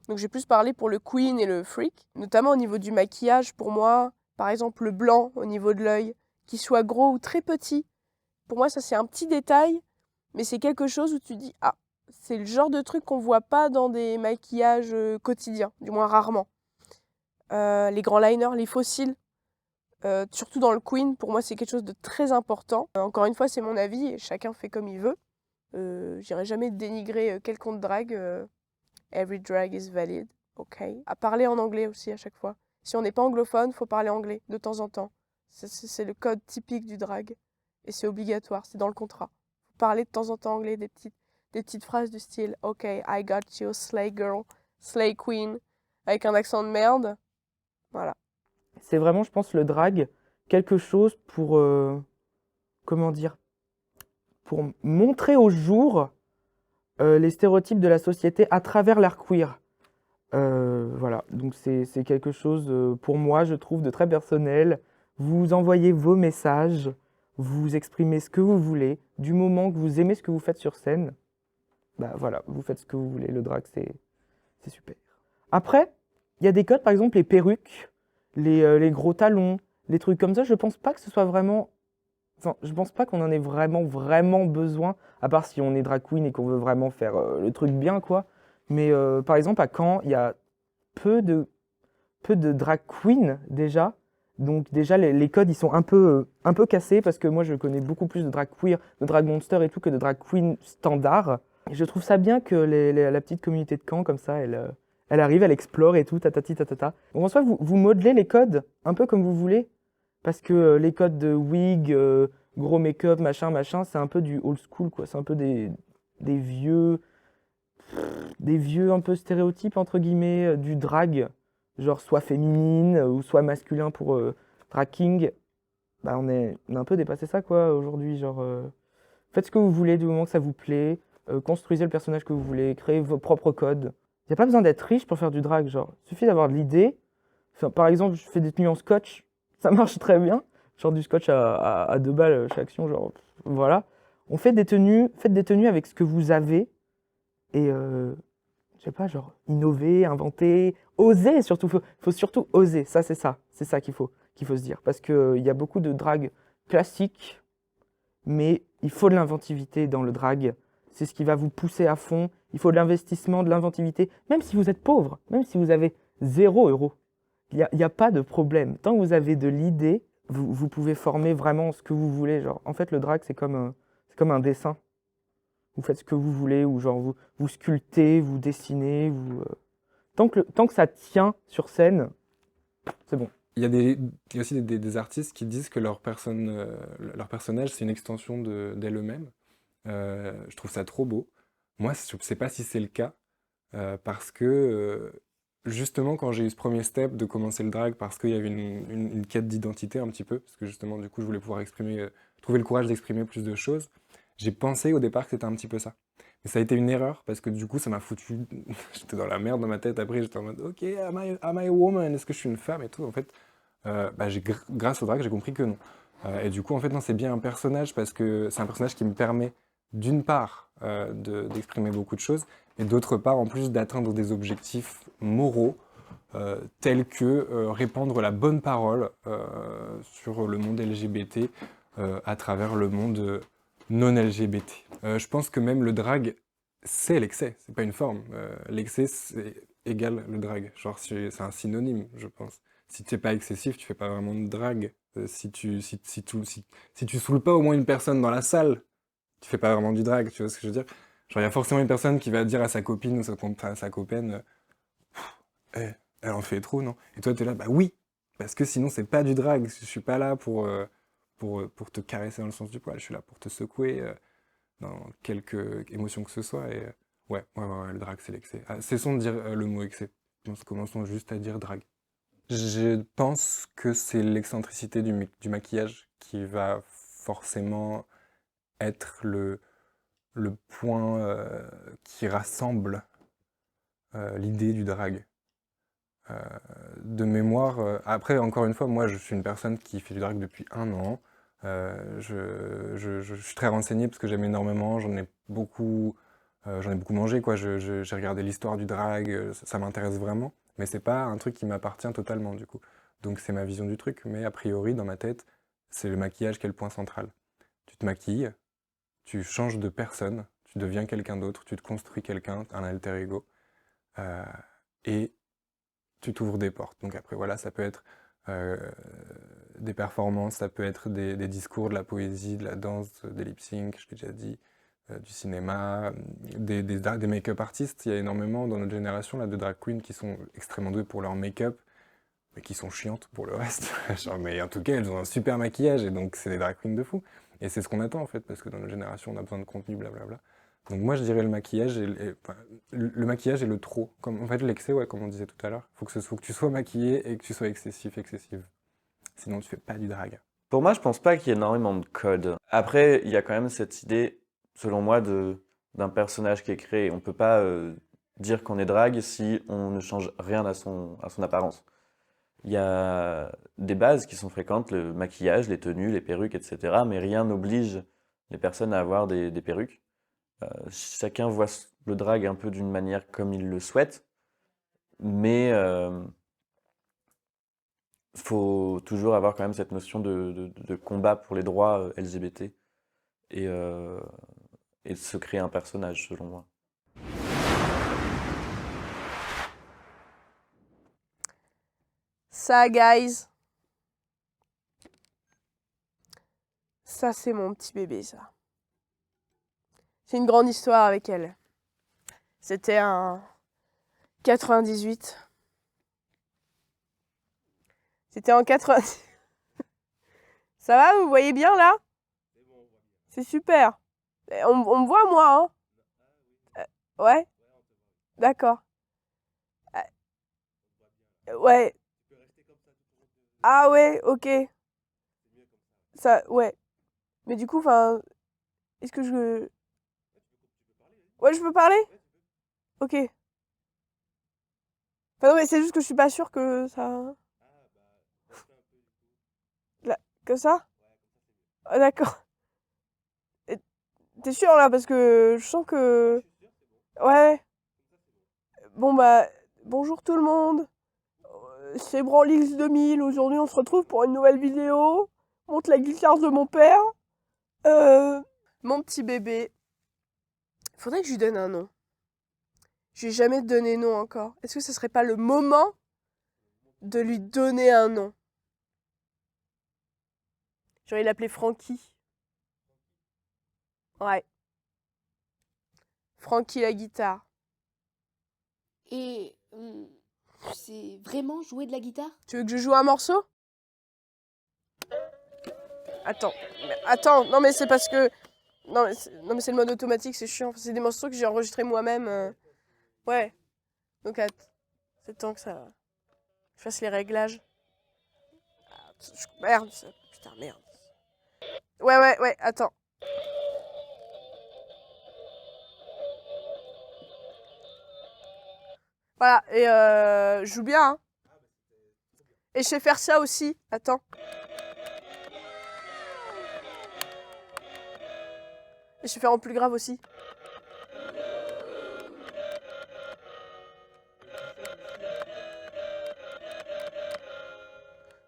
Donc j'ai plus parlé pour le queen et le freak. Notamment au niveau du maquillage, pour moi, par exemple le blanc au niveau de l'œil, qu'il soit gros ou très petit. Pour moi, ça c'est un petit détail, mais c'est quelque chose où tu dis « ah, c'est le genre de truc qu'on voit pas dans des maquillages quotidiens, du moins rarement. » Les grands liners, les faux cils, surtout dans le queen, pour moi c'est quelque chose de très important. Encore une fois, c'est mon avis et chacun fait comme il veut. J'irai jamais dénigrer quelconque drague. Every drag is valid, ok. À parler en anglais aussi à chaque fois. Si on n'est pas anglophone, faut parler anglais de temps en temps. C'est le code typique du drag. Et c'est obligatoire, c'est dans le contrat. parler de temps en temps anglais, des petites phrases du style « Ok, I got you, slay girl, slay queen », avec un accent de merde. Voilà. C'est vraiment, je pense, le drag, quelque chose pour, comment dire, pour montrer au jour les stéréotypes de la société à travers l'art queer. Voilà, donc c'est quelque chose, pour moi, je trouve, de très personnel. Vous envoyez vos messages, vous exprimez ce que vous voulez, du moment que vous aimez ce que vous faites sur scène, bah voilà, vous faites ce que vous voulez, le drag, c'est super. Après, il y a des codes, par exemple les perruques, les gros talons, les trucs comme ça, je pense pas que ce soit vraiment... Enfin, je pense pas qu'on en ait vraiment besoin, à part si on est drag queen et qu'on veut vraiment faire le truc bien, quoi. Mais par exemple, à Caen, il y a peu de drag queen déjà. Donc déjà, les codes, ils sont un peu cassés parce que moi, je connais beaucoup plus de drag queer, de drag monster et tout que de drag queen standard. Et je trouve ça bien que la petite communauté de Caen, comme ça, elle arrive, elle explore et tout, tatati tatata. Donc en soi, vous modelez les codes un peu comme vous voulez. Parce que les codes de wig, gros make-up, machin, c'est un peu du old school, quoi. C'est un peu des vieux, un peu stéréotypes, entre guillemets, du drag. Genre soit féminine ou soit masculin pour drag king. Bah, on a un peu dépassé ça, quoi, aujourd'hui. Genre, faites ce que vous voulez du moment que ça vous plaît. Construisez le personnage que vous voulez. Créez vos propres codes. Il n'y a pas besoin d'être riche pour faire du drag, genre. Il suffit d'avoir de l'idée. Enfin, par exemple, je fais des tenues en scotch. Ça marche très bien. Genre du scotch à 2 balles chaque action, genre voilà. On fait des tenues, faites des tenues avec ce que vous avez et je sais pas, genre innover, inventer, oser surtout. Faut surtout oser. Ça, c'est ça qu'il faut se dire parce que il y a beaucoup de drag classiques, mais il faut de l'inventivité dans le drag. C'est ce qui va vous pousser à fond. Il faut de l'investissement, de l'inventivité, même si vous êtes pauvre, même si vous avez 0 €. Il y a pas de problème. Tant que vous avez de l'idée, vous pouvez former vraiment ce que vous voulez. Genre, en fait, le drag, c'est comme un dessin. Vous faites ce que vous voulez, ou genre vous sculptez, vous dessinez. Tant que ça tient sur scène, c'est bon. Il y a aussi des artistes qui disent que leur personnage, c'est une extension d'elle-même. Je trouve ça trop beau. Moi, je ne sais pas si c'est le cas, parce que justement, quand j'ai eu ce premier step de commencer le drag, parce qu'il y avait une quête d'identité un petit peu, parce que justement, du coup, je voulais pouvoir trouver le courage d'exprimer plus de choses, j'ai pensé au départ que c'était un petit peu ça. Mais ça a été une erreur, parce que du coup, ça m'a foutu... J'étais dans la merde dans ma tête, après j'étais en mode, ok, am I a woman? Est-ce que je suis une femme et tout? En fait, grâce au drag, j'ai compris que non. Et du coup, en fait, non, c'est bien un personnage, parce que c'est un personnage qui me permet, d'une part, d'exprimer beaucoup de choses, et d'autre part, en plus, d'atteindre des objectifs moraux, tels que répandre la bonne parole sur le monde LGBT à travers le monde non LGBT. Je pense que même le drag, c'est l'excès, c'est pas une forme. L'excès, c'est égal le drag. Genre, c'est un synonyme, je pense. Si tu n'es pas excessif, tu fais pas vraiment de drag. Si tu saoules pas au moins une personne dans la salle, tu fais pas vraiment du drag, tu vois ce que je veux dire? Genre, il y a forcément une personne qui va dire à sa copine ou à sa copaine, eh, elle en fait trop, non? Et toi, t'es là, bah oui, parce que sinon, c'est pas du drag. Je suis pas là pour te caresser dans le sens du poil, je suis là pour te secouer dans quelque émotion que ce soit. Et ouais, le drag, c'est l'excès. Ah, cessons de dire le mot excès. Commençons juste à dire drag. Je pense que c'est l'excentricité du maquillage qui va forcément être le point qui rassemble l'idée du drag. Euh, de mémoire, après, encore une fois, moi, je suis une personne qui fait du drag depuis 1 an. Je suis très renseigné parce que j'aime énormément, j'en ai beaucoup mangé, quoi. J'ai regardé l'histoire du drag, ça m'intéresse vraiment, mais c'est pas un truc qui m'appartient totalement, du coup. Donc c'est ma vision du truc, mais a priori, dans ma tête, c'est le maquillage qui est le point central. Tu te maquilles, tu changes de personne, tu deviens quelqu'un d'autre, tu te construis quelqu'un, un alter ego, euh, et tu t'ouvres des portes. Donc après, voilà, ça peut être euh, des performances, ça peut être des discours, de la poésie, de la danse, des lip-sync, je l'ai déjà dit, du cinéma, des make-up artistes. Il y a énormément dans notre génération là, de drag queens qui sont extrêmement doués pour leur make-up. mais qui sont chiantes pour le reste. Genre, mais en tout cas, elles ont un super maquillage et donc c'est des drag queens de fou. Et c'est ce qu'on attend en fait, parce que dans notre génération, on a besoin de contenu, blablabla. Donc moi, je dirais le maquillage enfin, le maquillage et le trop. Comme, en fait, l'excès, ouais, comme on disait tout à l'heure. Faut que tu sois maquillé et que tu sois excessive. Sinon, tu fais pas du drag. Pour moi, je pense pas qu'il y ait énormément de codes. Après, il y a quand même cette idée, selon moi, d'un personnage qui est créé. On peut pas dire qu'on est drague si on ne change rien à son apparence. Il y a des bases qui sont fréquentes, le maquillage, les tenues, les perruques, etc. Mais rien n'oblige les personnes à avoir des perruques. Chacun voit le drag un peu d'une manière comme il le souhaite, mais faut toujours avoir quand même cette notion de combat pour les droits LGBT et, euh, et de se créer un personnage, selon moi. Ça, guys. Ça, c'est mon petit bébé, ça. C'est une grande histoire avec elle. C'était en 98. C'était en 90. Ça va, vous voyez bien là? C'est super. On me voit, moi, hein? Ouais? D'accord. Ouais. Ah ouais, ok. Ça, ouais. Mais du coup, enfin, est-ce que je... Ouais, je peux parler? Ok. Enfin, non, mais c'est juste que je suis pas sûre que ça... Là, que ça? Ah, d'accord. Et t'es sûr là? Parce que je sens que... Ouais. Bon bah, bonjour tout le monde. C'est Branlix 2000. Aujourd'hui, on se retrouve pour une nouvelle vidéo. Monte la guitare de mon père. Mon petit bébé. Faudrait que je lui donne un nom. Je lui ai jamais donné nom encore. Est-ce que ce serait pas le moment de lui donner un nom? J'aurais l'appeler Francky. Ouais. Francky la guitare. Et tu sais vraiment jouer de la guitare? Tu veux que je joue un morceau? Attends, non mais c'est parce que... Non mais c'est le mode automatique, c'est chiant. C'est des morceaux que j'ai enregistrés moi-même. Ouais. Donc c'est le temps que ça... Je fasse les réglages. Merde, putain, merde. Ouais, attends. Voilà, et je joue bien, hein. Et je sais faire ça aussi. Attends. Et je sais faire en plus grave aussi.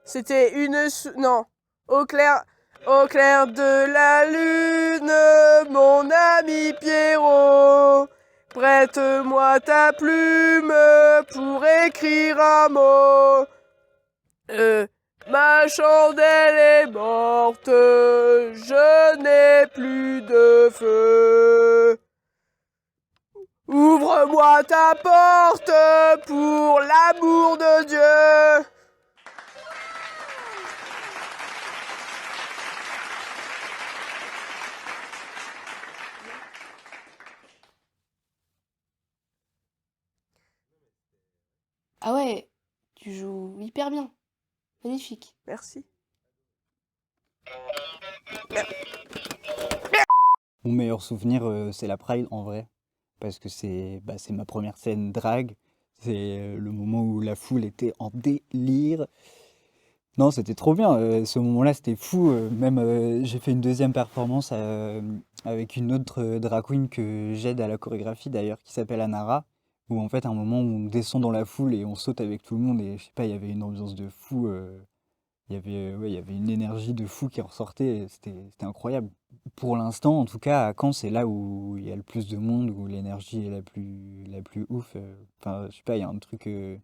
C'était non. Au clair de la lune, mon ami Pierrot, prête-moi ta plume pour écrire un mot. Ma chandelle est morte, je n'ai plus de feu. Ouvre-moi ta porte pour l'amour de Dieu. Ah ouais, tu joues hyper bien. Magnifique. Merci. Mon meilleur souvenir, c'est la Pride en vrai, parce que c'est ma première scène drag. C'est le moment où la foule était en délire. Non, c'était trop bien. Ce moment-là, c'était fou. Même j'ai fait une deuxième performance avec une autre drag queen que j'aide à la chorégraphie d'ailleurs, qui s'appelle Anara, où en fait, à un moment, on descend dans la foule et on saute avec tout le monde. Et je sais pas, il y avait une ambiance de fou. Ouais, il y avait une énergie de fou qui ressortait. C'était incroyable. Pour l'instant, en tout cas, à Caen, c'est là où il y a le plus de monde, où l'énergie est la plus ouf. Enfin, je sais pas, il y a un truc. Je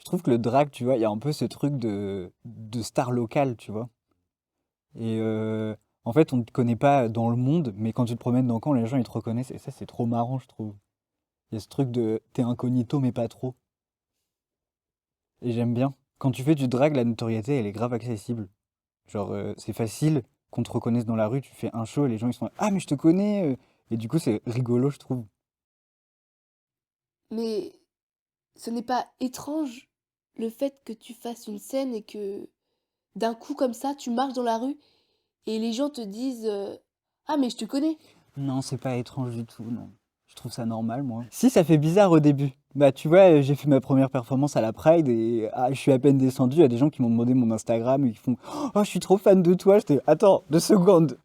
trouve que le drag, tu vois, il y a un peu ce truc de star locale, tu vois. Et en fait, on ne te connaît pas dans le monde, mais quand tu te promènes dans Caen, les gens, ils te reconnaissent. Et ça, c'est trop marrant, je trouve. Il y a ce truc de t'es incognito, mais pas trop. Et j'aime bien. Quand tu fais du drag, la notoriété, elle est grave accessible. Genre, c'est facile qu'on te reconnaisse dans la rue, tu fais un show et les gens ils sont «Ah mais je te connais!» Et du coup, c'est rigolo, je trouve. Mais ce n'est pas étrange le fait que tu fasses une scène et que d'un coup comme ça, tu marches dans la rue et les gens te disent Ah mais je te connais. Non, c'est pas étrange du tout, non. Je trouve ça normal, moi. Si, ça fait bizarre au début. Bah, tu vois, j'ai fait ma première performance à la Pride et je suis à peine descendu. Il y a des gens qui m'ont demandé mon Instagram et qui font «Oh, je suis trop fan de toi». J'étais «Attends, 2 secondes».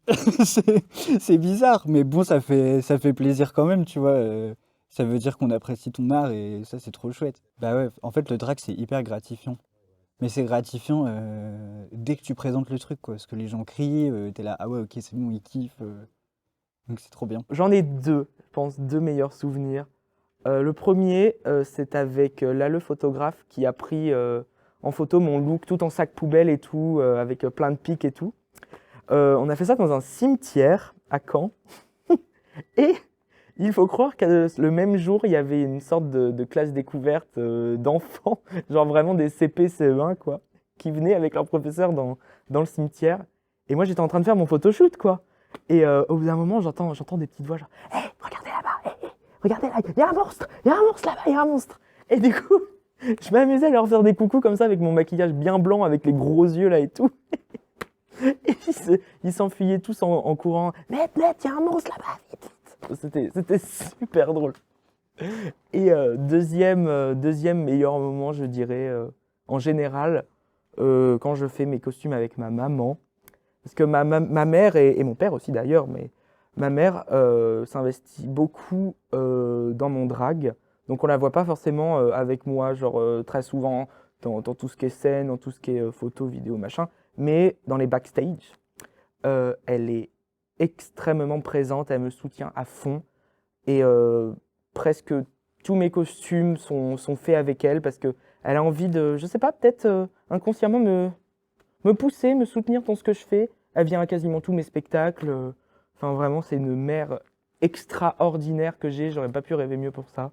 C'est c'est bizarre, mais bon, ça fait plaisir quand même, tu vois. Ça veut dire qu'on apprécie ton art et ça, c'est trop chouette. Bah ouais, en fait, le drag, c'est hyper gratifiant. Mais c'est gratifiant dès que tu présentes le truc, quoi. Parce que les gens crient, t'es là «Ah ouais, ok, c'est bon, ils kiffent». Donc c'est trop bien. J'en ai deux, je pense, deux meilleurs souvenirs. Le premier, c'est avec Lale photographe qui a pris en photo mon look tout en sac poubelle et tout, avec plein de pics et tout. On a fait ça dans un cimetière à Caen. Et il faut croire que le même jour, il y avait une sorte de classe découverte d'enfants, genre vraiment des CP, CE1, quoi, qui venaient avec leur professeur dans le cimetière. Et moi, j'étais en train de faire mon photoshoot, quoi. Et au bout d'un moment, j'entends des petites voix genre «Hé, regardez là-bas, hé, hé, regardez là, il y a un monstre là-bas, il y a un monstre!» Et du coup, je m'amusais à leur faire des coucous comme ça avec mon maquillage bien blanc, avec les gros yeux là et tout. Et ils s'enfuyaient tous en courant. Net, il y a un monstre là-bas, vite, vite. C'était super drôle. Et deuxième meilleur moment, je dirais, en général, quand je fais mes costumes avec ma maman. Parce que ma mère et mon père aussi d'ailleurs, mais ma mère s'investit beaucoup dans mon drag. Donc on la voit pas forcément avec moi, genre très souvent dans tout ce qui est scène, dans tout ce qui est photo, vidéo, machin. Mais dans les backstage, elle est extrêmement présente, elle me soutient à fond. Et presque tous mes costumes sont faits avec elle parce que elle a envie de, je sais pas, peut-être inconsciemment me pousser, me soutenir dans ce que je fais. Elle vient à quasiment tous mes spectacles. Enfin, vraiment, c'est une mère extraordinaire que j'ai. J'aurais pas pu rêver mieux pour ça.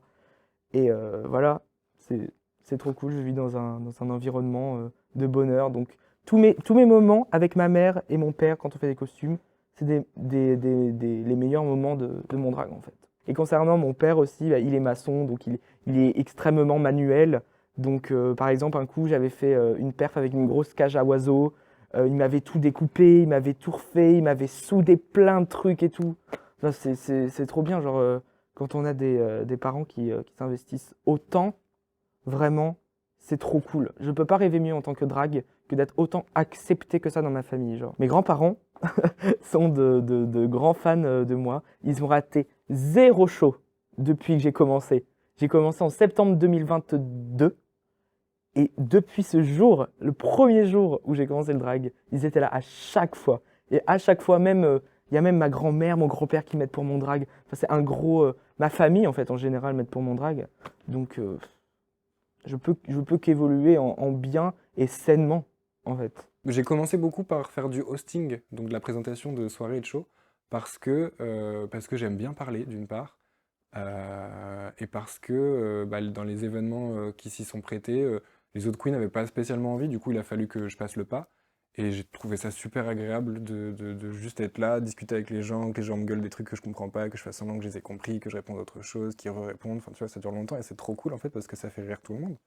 Et voilà, c'est trop cool. Je vis dans un environnement de bonheur. Donc, tous mes moments avec ma mère et mon père quand on fait des costumes, c'est les meilleurs moments de mon drag, en fait. Et concernant mon père aussi, bah, il est maçon, donc il est extrêmement manuel. Donc, par exemple, un coup, j'avais fait une perf avec une grosse cage à oiseaux. Il m'avait tout découpé, il m'avait tout refait, il m'avait soudé plein de trucs et tout. Non, c'est trop bien, genre, quand on a des parents qui s'investissent autant, vraiment, c'est trop cool. Je peux pas rêver mieux en tant que drague que d'être autant accepté que ça dans ma famille. Genre. Mes grands-parents sont de grands fans de moi. Ils ont raté 0 show depuis que j'ai commencé. J'ai commencé en septembre 2022. Et depuis ce jour, le premier jour où j'ai commencé le drag, ils étaient là à chaque fois. Et à chaque fois, même, il y a même ma grand-mère, mon grand-père qui m'aident pour mon drag. Enfin, c'est un gros. Ma famille, en fait, en général, m'aide pour mon drag. Donc, je peux qu'évoluer en bien et sainement, en fait. J'ai commencé beaucoup par faire du hosting, donc de la présentation de soirées et de shows, parce que j'aime bien parler, d'une part, et parce que bah, dans les événements qui s'y sont prêtés, les autres queens n'avaient pas spécialement envie, du coup il a fallu que je passe le pas. Et j'ai trouvé ça super agréable de juste être là, discuter avec les gens, que les gens me gueulent des trucs que je comprends pas, que je fasse semblant que je les ai compris, que je réponde à autre chose, qu'ils répondent. Enfin, tu vois, ça dure longtemps et c'est trop cool en fait parce que ça fait rire tout le monde.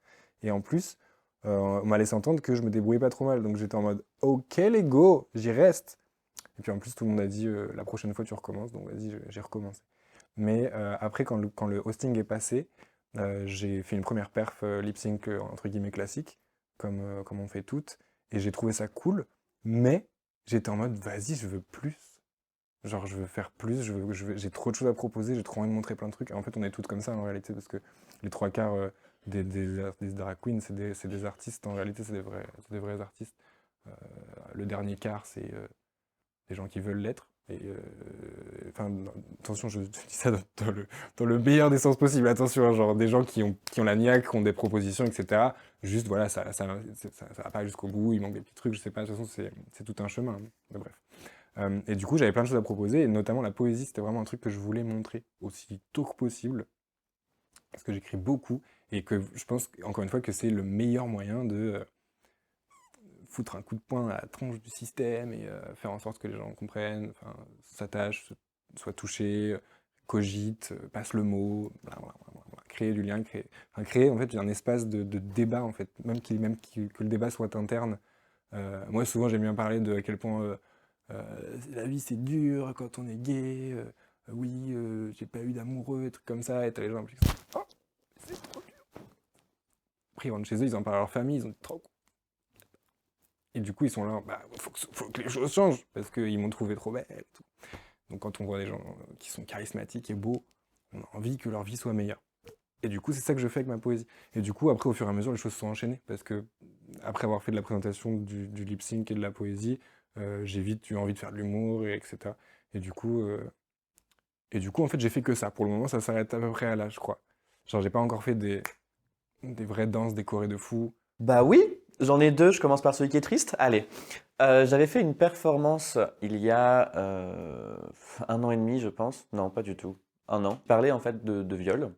Et en plus, on m'a laissé entendre que je me débrouillais pas trop mal. Donc j'étais en mode, ok, les go, j'y reste. Et puis en plus, tout le monde a dit, la prochaine fois tu recommences, donc vas-y, j'ai recommencé. Mais après, quand le hosting est passé, j'ai fait une première perf lip sync entre guillemets classique, comme on fait toutes. Et j'ai trouvé ça cool, mais j'étais en mode, vas-y, je veux plus. Genre, je veux faire plus, j'ai trop de choses à proposer, j'ai trop envie de montrer plein de trucs. Et en fait, on est toutes comme ça en réalité, parce que les trois quarts des drag queens, c'est des artistes. En réalité, c'est des vrais artistes. Euh, le dernier quart, c'est des gens qui veulent l'être. Et enfin, attention, je dis ça dans le meilleur des sens possible. Attention, hein, genre des gens qui ont la niaque, qui ont des propositions, etc. Juste, voilà, ça va pas jusqu'au bout, il manque des petits trucs, je sais pas, de toute façon, c'est tout un chemin. Hein, mais bref. Et du coup, j'avais plein de choses à proposer, et notamment la poésie, c'était vraiment un truc que je voulais montrer aussi tôt que possible, parce que j'écris beaucoup, Et que je pense, encore une fois, que c'est le meilleur moyen de foutre un coup de poing à la tronche du système et faire en sorte que les gens comprennent, enfin, s'attachent, soient touchés, cogitent, passent le mot, bla, créer du lien, créer en fait un espace de débat en fait, que le débat soit interne. Moi souvent j'aime bien parler de à quel point la vie c'est dur quand on est gay, oui j'ai pas eu d'amoureux, et trucs comme ça, et t'as les gens qui sont oh, c'est trop dur. Après ils rentrent chez eux, ils en parlent à leur famille, ils ont trop. Et du coup, ils sont là, bah, faut que les choses changent, parce qu'ils m'ont trouvé trop belle et tout. Donc quand on voit des gens qui sont charismatiques et beaux, on a envie que leur vie soit meilleure. Et du coup, c'est ça que je fais avec ma poésie. Et du coup, après, au fur et à mesure, les choses se sont enchaînées, parce que après avoir fait de la présentation du lip sync et de la poésie, j'ai vite eu envie de faire de l'humour, et etc. Et du coup, en fait, j'ai fait que ça. Pour le moment, ça s'arrête à peu près à là, je crois. Genre, j'ai pas encore fait des vraies danses décorées de fou. Bah oui, j'en ai deux, je commence par celui qui est triste. Allez, j'avais fait une performance il y a 1 an et demi, je pense. Non, pas du tout. 1 an. Je parlais en fait de viol.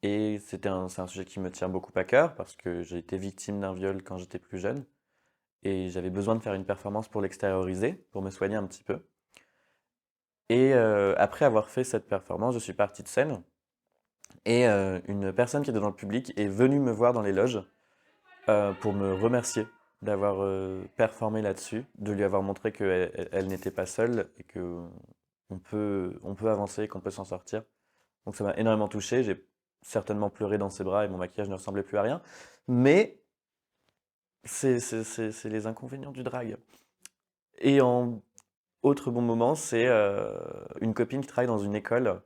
Et c'est un sujet qui me tient beaucoup à cœur parce que j'ai été victime d'un viol quand j'étais plus jeune. Et j'avais besoin de faire une performance pour l'extérioriser, pour me soigner un petit peu. Et après avoir fait cette performance, je suis parti de scène. Et une personne qui était dans le public est venue me voir dans les loges pour me remercier d'avoir performé là-dessus, de lui avoir montré qu'elle n'était pas seule et qu'on peut avancer, qu'on peut s'en sortir. Donc ça m'a énormément touché, j'ai certainement pleuré dans ses bras et mon maquillage ne ressemblait plus à rien. Mais c'est les inconvénients du drag. Et en autre bon moment, c'est une copine qui travaille dans une école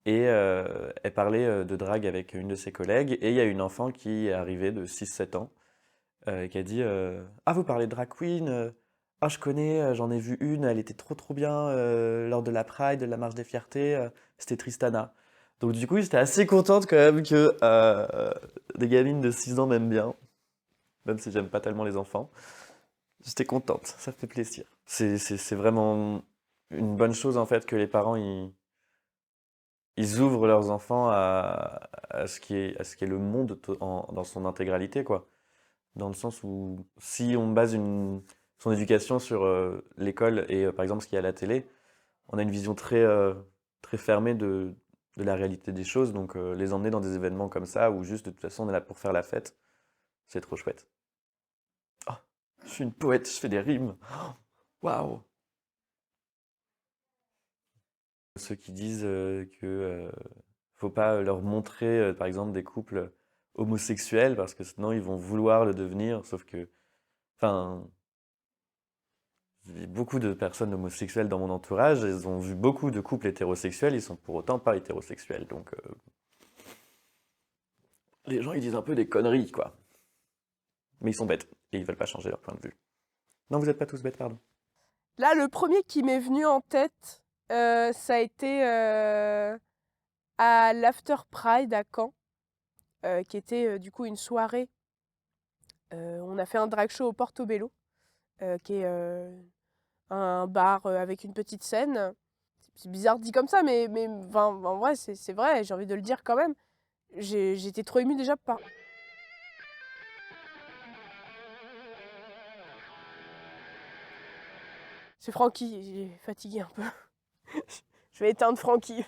et elle parlait de drag avec une de ses collègues et il y a une enfant qui est arrivée de 6-7 ans qui a dit ah, vous parlez de drag queen ah, je connais, j'en ai vu une, elle était trop bien lors de la Pride, de la marche des fiertés, c'était Tristana. Donc du coup, j'étais assez contente quand même que des gamines de 6 ans m'aiment bien, même si j'aime pas tellement les enfants. J'étais contente, ça fait plaisir. C'est vraiment une bonne chose en fait que les parents ils ouvrent leurs enfants à ce qui est le monde dans son intégralité, quoi. Dans le sens où si on base son éducation sur l'école et par exemple ce qu'il y a à la télé, on a une vision très fermée de la réalité des choses. Donc les emmener dans des événements comme ça où juste de toute façon on est là pour faire la fête, c'est trop chouette. Oh, je suis une poète, je fais des rimes. Waouh! Ceux qui disent que faut pas leur montrer par exemple des couples homosexuels parce que sinon ils vont vouloir le devenir, sauf que enfin j'ai beaucoup de personnes homosexuelles dans mon entourage, elles ont vu beaucoup de couples hétérosexuels, ils sont pour autant pas hétérosexuels. Donc les gens ils disent un peu des conneries quoi. Mais ils sont bêtes et ils veulent pas changer leur point de vue. Non, vous êtes pas tous bêtes, pardon. Là, le premier qui m'est venu en tête, ça a été à l'After Pride à Caen, qui était du coup une soirée. On a fait un drag show au Portobello, qui est un bar avec une petite scène. C'est bizarre dit comme ça, mais enfin, en vrai, c'est vrai, j'ai envie de le dire quand même. J'étais trop émue déjà par... C'est Francky, il est fatigué un peu. Je vais éteindre Francky.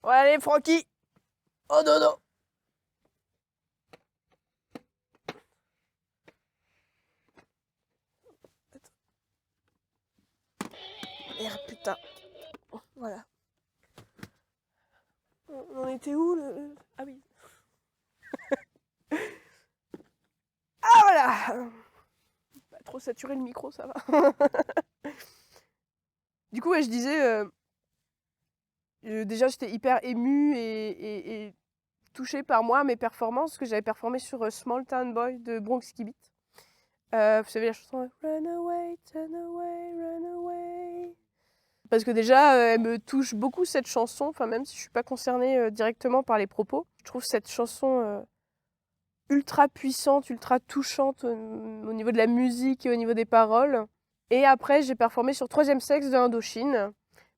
Ouais, allez, Francky. Oh dodo. Merde, putain. Voilà. On en était où Ah oui. Ah voilà. Pas trop saturé le micro, ça va. Du coup, ouais, je disais... déjà, j'étais hyper émue et touchée par moi, mes performances, que j'avais performé sur Small Town Boy de Bronx Kibit. Vous savez la chanson Run away, turn away, run away. Parce que déjà, elle me touche beaucoup cette chanson, enfin, même si je suis pas concernée directement par les propos. Je trouve cette chanson ultra puissante, ultra touchante au niveau de la musique et au niveau des paroles. Et après, j'ai performé sur Troisième Sexe de Indochine,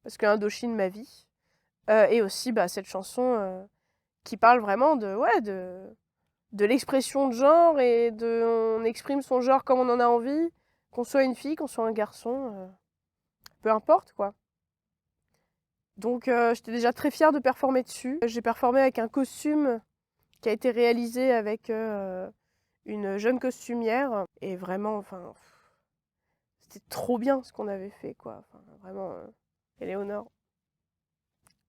parce que Indochine, ma vie. Et aussi cette chanson qui parle vraiment de de l'expression de genre et on exprime son genre comme on en a envie, qu'on soit une fille, qu'on soit un garçon, peu importe quoi. Donc j'étais déjà très fière de performer dessus. J'ai performé avec un costume qui a été réalisé avec une jeune costumière et vraiment, enfin, c'était trop bien ce qu'on avait fait quoi. Enfin, vraiment, Éléonore,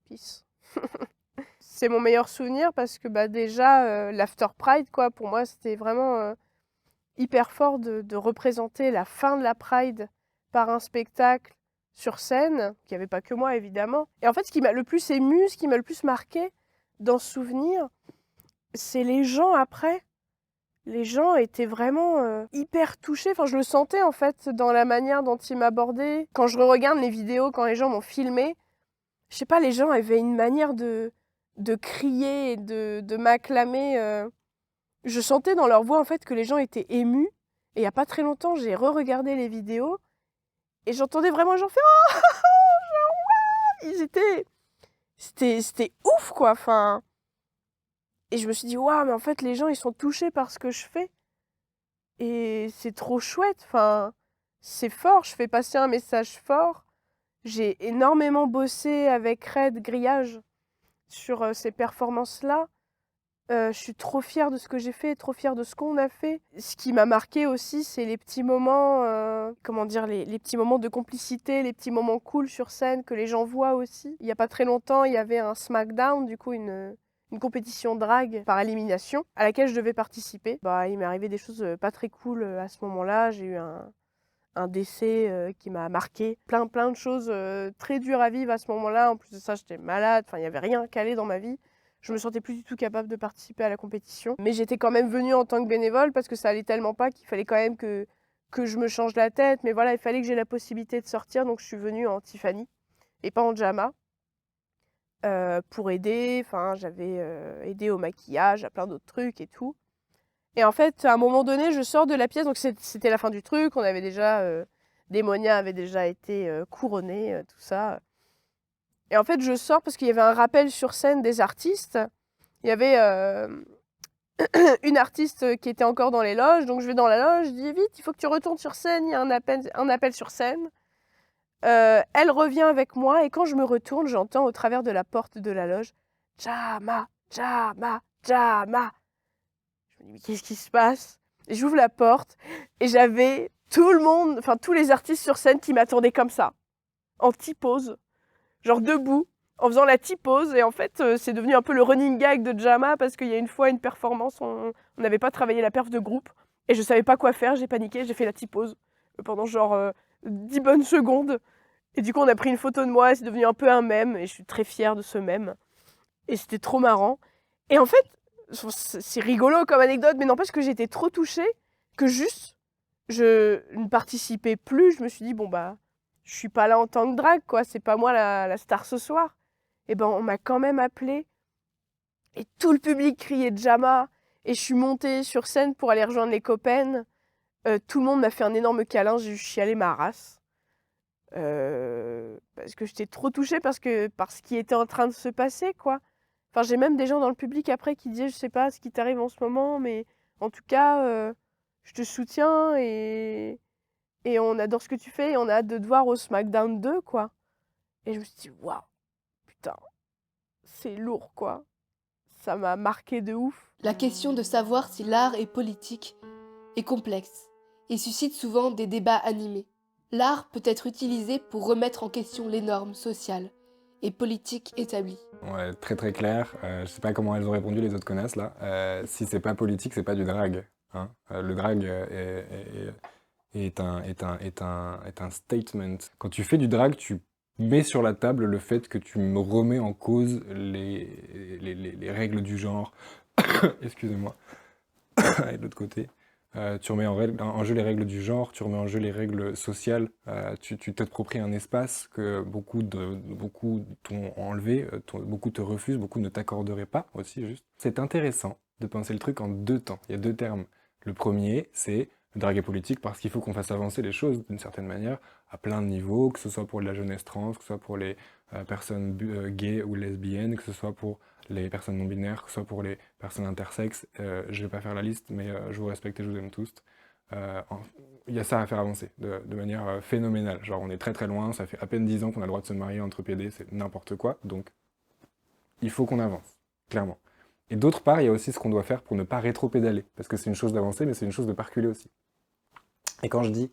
peace. C'est mon meilleur souvenir parce que bah, déjà, l'After Pride, quoi, pour moi, c'était vraiment hyper fort de représenter la fin de la Pride par un spectacle sur scène, qu'il n'y avait pas que moi, évidemment. Et en fait, ce qui m'a le plus ému, ce qui m'a le plus marqué dans ce souvenir, c'est les gens après. Les gens étaient vraiment hyper touchés. Enfin, je le sentais, en fait, dans la manière dont ils m'abordaient. Quand je regarde les vidéos, quand les gens m'ont filmé, je sais pas, les gens avaient une manière de crier et de m'acclamer. Je sentais dans leur voix en fait que les gens étaient émus. Et il n'y a pas très longtemps, j'ai re-regardé les vidéos et j'entendais vraiment les gens faire oh, genre, ouais ils étaient c'était ouf quoi. Enfin, et je me suis dit waouh, mais en fait les gens ils sont touchés par ce que je fais et c'est trop chouette. Enfin, c'est fort, je fais passer un message fort. J'ai énormément bossé avec Red Grillage sur ces performances-là. Je suis trop fière de ce que j'ai fait, trop fière de ce qu'on a fait. Ce qui m'a marqué aussi, c'est les petits moments, comment dire, les petits moments de complicité, les petits moments cool sur scène que les gens voient aussi. Il n'y a pas très longtemps, il y avait un SmackDown, du coup une compétition drag par élimination à laquelle je devais participer. Bah, il m'est arrivé des choses pas très cool à ce moment-là. J'ai eu un décès qui m'a marqué. Plein de choses très dures à vivre à ce moment-là. En plus de ça, j'étais malade. Enfin, il n'y avait rien calé dans ma vie. Je me sentais plus du tout capable de participer à la compétition. Mais j'étais quand même venue en tant que bénévole parce que ça allait tellement pas qu'il fallait quand même que je me change la tête. Mais voilà, il fallait que j'ai la possibilité de sortir. Donc je suis venue en Tiffany et pas en Jama pour aider. Enfin, j'avais aidé au maquillage, à plein d'autres trucs et tout. Et en fait, à un moment donné, je sors de la pièce. Donc c'était la fin du truc. On avait déjà... Démonia avait déjà été couronnée, tout ça. Et en fait, je sors parce qu'il y avait un rappel sur scène des artistes. Il y avait une artiste qui était encore dans les loges. Donc je vais dans la loge, je dis vite, il faut que tu retournes sur scène, il y a un appel sur scène. Elle revient avec moi et quand je me retourne, j'entends au travers de la porte de la loge « Jama, Jama, Jama ». Je me dis « mais qu'est-ce qui se passe ?» Et j'ouvre la porte et j'avais tout le monde, enfin tous les artistes sur scène qui m'attendaient comme ça, en T-pose, genre debout, en faisant la T-pose. Et en fait, c'est devenu un peu le running gag de Jama parce qu'il y a une fois, une performance, on n'avait pas travaillé la perf de groupe et je savais pas quoi faire, j'ai paniqué, j'ai fait la T-pose pendant genre 10 bonnes secondes. Et du coup, on a pris une photo de moi et c'est devenu un peu un mème et je suis très fière de ce mème. Et c'était trop marrant. Et en fait, c'est rigolo comme anecdote, mais n'empêche que j'étais trop touchée que juste, je ne participais plus. Je me suis dit, bon bah, je suis pas là en tant que drague, quoi. C'est pas moi la star ce soir. Et ben, on m'a quand même appelée. Et tout le public criait Jama. Et je suis montée sur scène pour aller rejoindre les copains. Tout le monde m'a fait un énorme câlin. J'ai chialé ma race. Parce que j'étais trop touchée par ce qui était en train de se passer, quoi. Enfin, j'ai même des gens dans le public après qui disaient, je sais pas ce qui t'arrive en ce moment, mais en tout cas, je te soutiens et on adore ce que tu fais et on a hâte de te voir au SmackDown 2, quoi. Et je me suis dit, waouh, putain, c'est lourd, quoi. Ça m'a marqué de ouf. La question de savoir si l'art est politique est complexe et suscite souvent des débats animés. L'art peut être utilisé pour remettre en question les normes sociales et politiques établies. Ouais, très très clair. Je sais pas comment elles ont répondu les autres connasses là. Si c'est pas politique, c'est pas du drag. Hein. Le drag est un statement. Quand tu fais du drag, tu mets sur la table le fait que tu me remets en cause les règles du genre. Excusez-moi. Et de l'autre côté. Tu remets en jeu les règles du genre, tu remets en jeu les règles sociales, tu t'appropries un espace que beaucoup t'ont enlevé, beaucoup te refusent, beaucoup ne t'accorderaient pas aussi juste. C'est intéressant de penser le truc en deux temps, il y a deux termes. Le premier, c'est Le drag est politique parce qu'il faut qu'on fasse avancer les choses d'une certaine manière, à plein de niveaux, que ce soit pour la jeunesse trans, que ce soit pour les personnes gays ou lesbiennes, que ce soit pour les personnes non-binaires, que ce soit pour les personnes intersexes. Je vais pas faire la liste, mais je vous respecte et je vous aime tous. Il y a ça à faire avancer de manière phénoménale. Genre, on est très très loin, ça fait à peine 10 ans qu'on a le droit de se marier entre PD, c'est n'importe quoi, donc il faut qu'on avance, clairement. Et d'autre part, il y a aussi ce qu'on doit faire pour ne pas rétro-pédaler, parce que c'est une chose d'avancer, mais c'est une chose de pas reculer aussi. Et quand je dis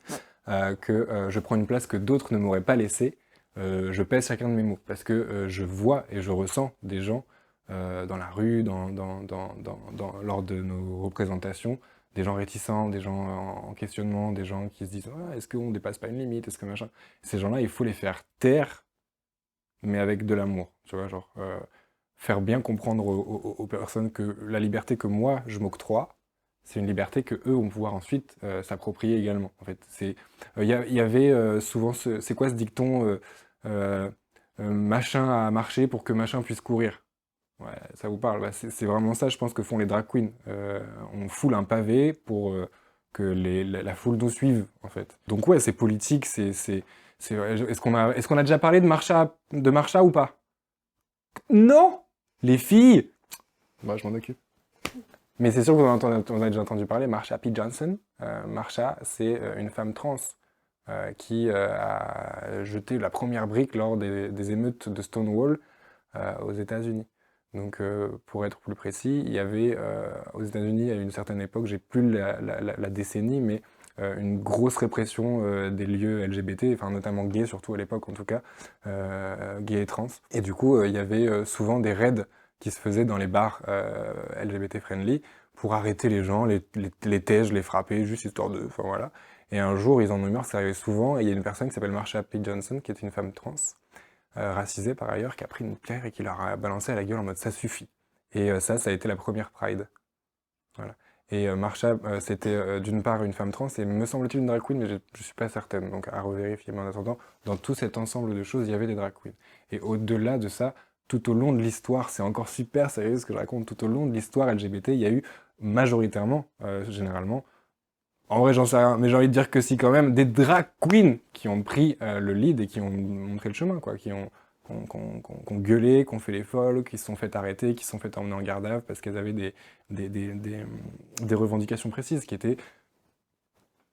que je prends une place que d'autres ne m'auraient pas laissée, je pèse chacun de mes mots, parce que je vois et je ressens des gens dans la rue, lors de nos représentations, des gens réticents, des gens en questionnement, des gens qui se disent ah, est-ce qu'on dépasse pas une limite, est-ce que machin. Ces gens-là, il faut les faire taire, mais avec de l'amour, tu vois, genre faire bien comprendre aux personnes que la liberté que moi je m'octroie, c'est une liberté que eux vont pouvoir ensuite s'approprier également. En fait, il y avait souvent c'est quoi ce dicton machin a marché pour que machin puisse courir. Ouais, ça vous parle. Bah, c'est vraiment ça, je pense, que font les drag queens. On foule un pavé pour que la foule nous suive, en fait. Donc ouais, c'est politique. Est-ce qu'on a déjà parlé de Marcha ou pas? Non, les filles. Moi, je m'en occupe. Mais c'est sûr que vous en avez déjà entendu parler. Marsha P. Johnson. Marsha, c'est une femme trans qui a jeté la première brique lors des émeutes de Stonewall aux États-Unis. Donc, pour être plus précis, il y avait aux États-Unis à une certaine époque, j'ai plus la décennie, mais une grosse répression des lieux LGBT, enfin notamment gays, surtout à l'époque en tout cas, gays et trans. Et du coup, il y avait souvent des raids qui se faisaient dans les bars LGBT friendly pour arrêter les gens, les tèges, les frapper, juste histoire de. Enfin voilà. Et un jour, ils en ont eu marre, ça arrivait souvent, et il y a une personne qui s'appelle Marsha P. Johnson, qui est une femme trans, racisée par ailleurs, qui a pris une pierre et qui leur a balancé à la gueule en mode ça suffit. Et ça a été la première Pride. Voilà. Et Marsha, c'était d'une part une femme trans et me semble-t-il une drag queen, mais je suis pas certaine, donc à revérifier. Mais en attendant, dans tout cet ensemble de choses, il y avait des drag queens. Et au-delà de ça, tout au long de l'histoire, c'est encore super sérieux ce que je raconte, tout au long de l'histoire LGBT, il y a eu majoritairement, généralement, en vrai j'en sais rien, mais j'ai envie de dire que si quand même, des drag queens qui ont pris le lead et qui ont montré le chemin, quoi, qui ont gueulé, qui ont fait les folles, qui se sont fait arrêter, qui se sont fait emmener en garde à vue parce qu'elles avaient des revendications précises qui étaient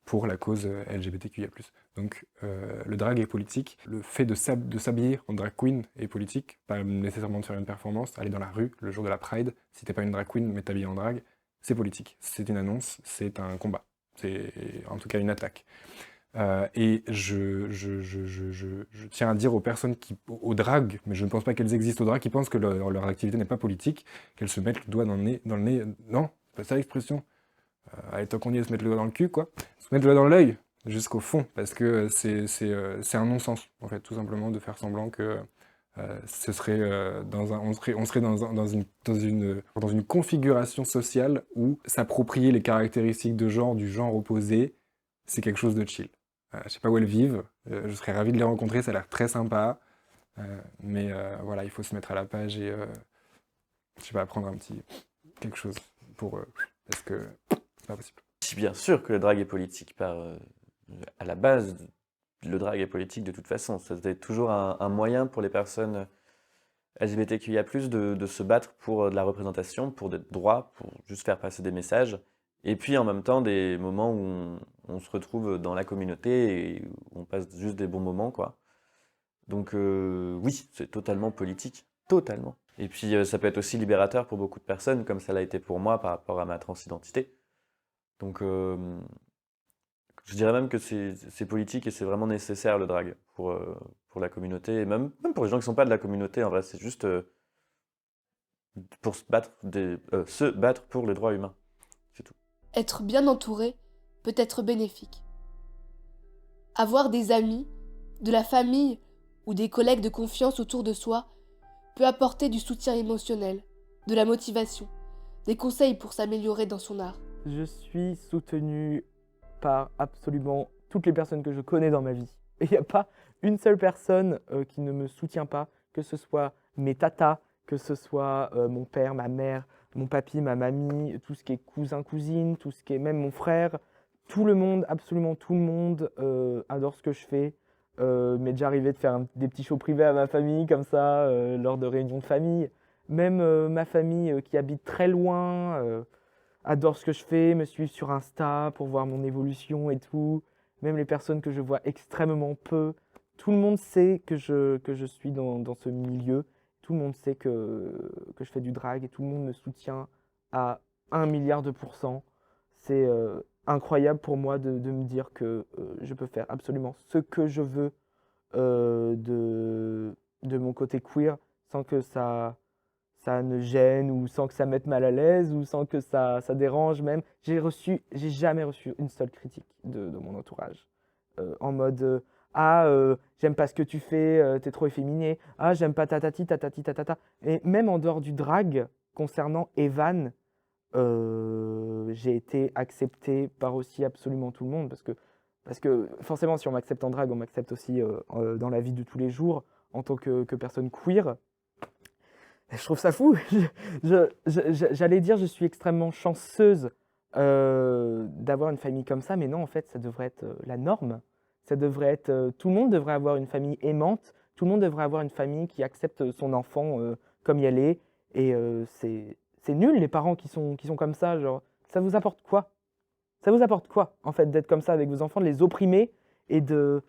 pour la cause LGBTQIA+. Donc le drag est politique, le fait de s'habiller en drag queen est politique, pas nécessairement de faire une performance, aller dans la rue le jour de la Pride, si t'es pas une drag queen mais t'habilles en drag, c'est politique, c'est une annonce, c'est un combat, c'est en tout cas une attaque. Et je tiens à dire aux personnes au drag, mais je ne pense pas qu'elles existent au drag, qui pensent que leur activité n'est pas politique, qu'elles se mettent le doigt dans le nez. Non, c'est pas ça l'expression. Allez, tant qu'on y est, se mettre le doigt dans le cul, quoi. Se mettre le doigt dans l'œil, jusqu'au fond, parce que c'est un non-sens, en fait, tout simplement, de faire semblant que ce serait on serait dans une configuration sociale où s'approprier les caractéristiques de genre du genre opposé, c'est quelque chose de chill. Je sais pas où elles vivent, je serais ravi de les rencontrer, ça a l'air très sympa, mais voilà, il faut se mettre à la page et je sais pas, prendre quelque chose pour parce que c'est pas possible. Si, bien sûr que le drag est politique, à la base, le drag est politique de toute façon. C'était toujours un moyen pour les personnes LGBTQIA+, de se battre pour de la représentation, pour des droits, pour juste faire passer des messages. Et puis en même temps, des moments où on se retrouve dans la communauté et où on passe juste des bons moments, quoi. Donc oui, c'est totalement politique. Totalement. Et puis ça peut être aussi libérateur pour beaucoup de personnes, comme ça l'a été pour moi par rapport à ma transidentité. Donc je dirais même que c'est politique et c'est vraiment nécessaire le drag pour la communauté, et même pour les gens qui ne sont pas de la communauté, en vrai, c'est juste pour se battre pour les droits humains. C'est tout. Être bien entouré peut être bénéfique. Avoir des amis, de la famille ou des collègues de confiance autour de soi peut apporter du soutien émotionnel, de la motivation, des conseils pour s'améliorer dans son art. Je suis soutenu par absolument toutes les personnes que je connais dans ma vie. Et il n'y a pas une seule personne qui ne me soutient pas, que ce soit mes tatas, que ce soit mon père, ma mère, mon papy, ma mamie, tout ce qui est cousin, cousine, tout ce qui est même mon frère. tout le monde, absolument tout le monde adore ce que je fais. M'est déjà arrivé de faire des petits shows privés à ma famille comme ça, lors de réunions de famille. Même ma famille qui habite très loin adore ce que je fais, me suivent sur Insta pour voir mon évolution et tout. Même les personnes que je vois extrêmement peu. Tout le monde sait que je suis dans ce milieu. Tout le monde sait que je fais du drag et tout le monde me soutient à 1 milliard de %. C'est incroyable pour moi de me dire que je peux faire absolument ce que je veux de mon côté queer sans que ça ne gêne ou sans que ça mette mal à l'aise ou sans que ça dérange même. J'ai jamais reçu une seule critique de mon entourage. En mode j'aime pas ce que tu fais, t'es trop efféminé. Ah, j'aime pas tatati, tatati, tatata. Et même en dehors du drag, concernant Evan, j'ai été accepté par aussi absolument tout le monde parce que forcément, si on m'accepte en drag, on m'accepte aussi dans la vie de tous les jours en tant que personne queer. Je trouve ça fou. J'allais dire je suis extrêmement chanceuse d'avoir une famille comme ça, mais non, en fait, ça devrait être la norme. Ça devrait être, tout le monde devrait avoir une famille aimante, tout le monde devrait avoir une famille qui accepte son enfant comme elle est. Et c'est nul les parents qui sont comme ça. Genre, ça vous apporte quoi? Ça vous apporte quoi, en fait, d'être comme ça avec vos enfants, de les opprimer et de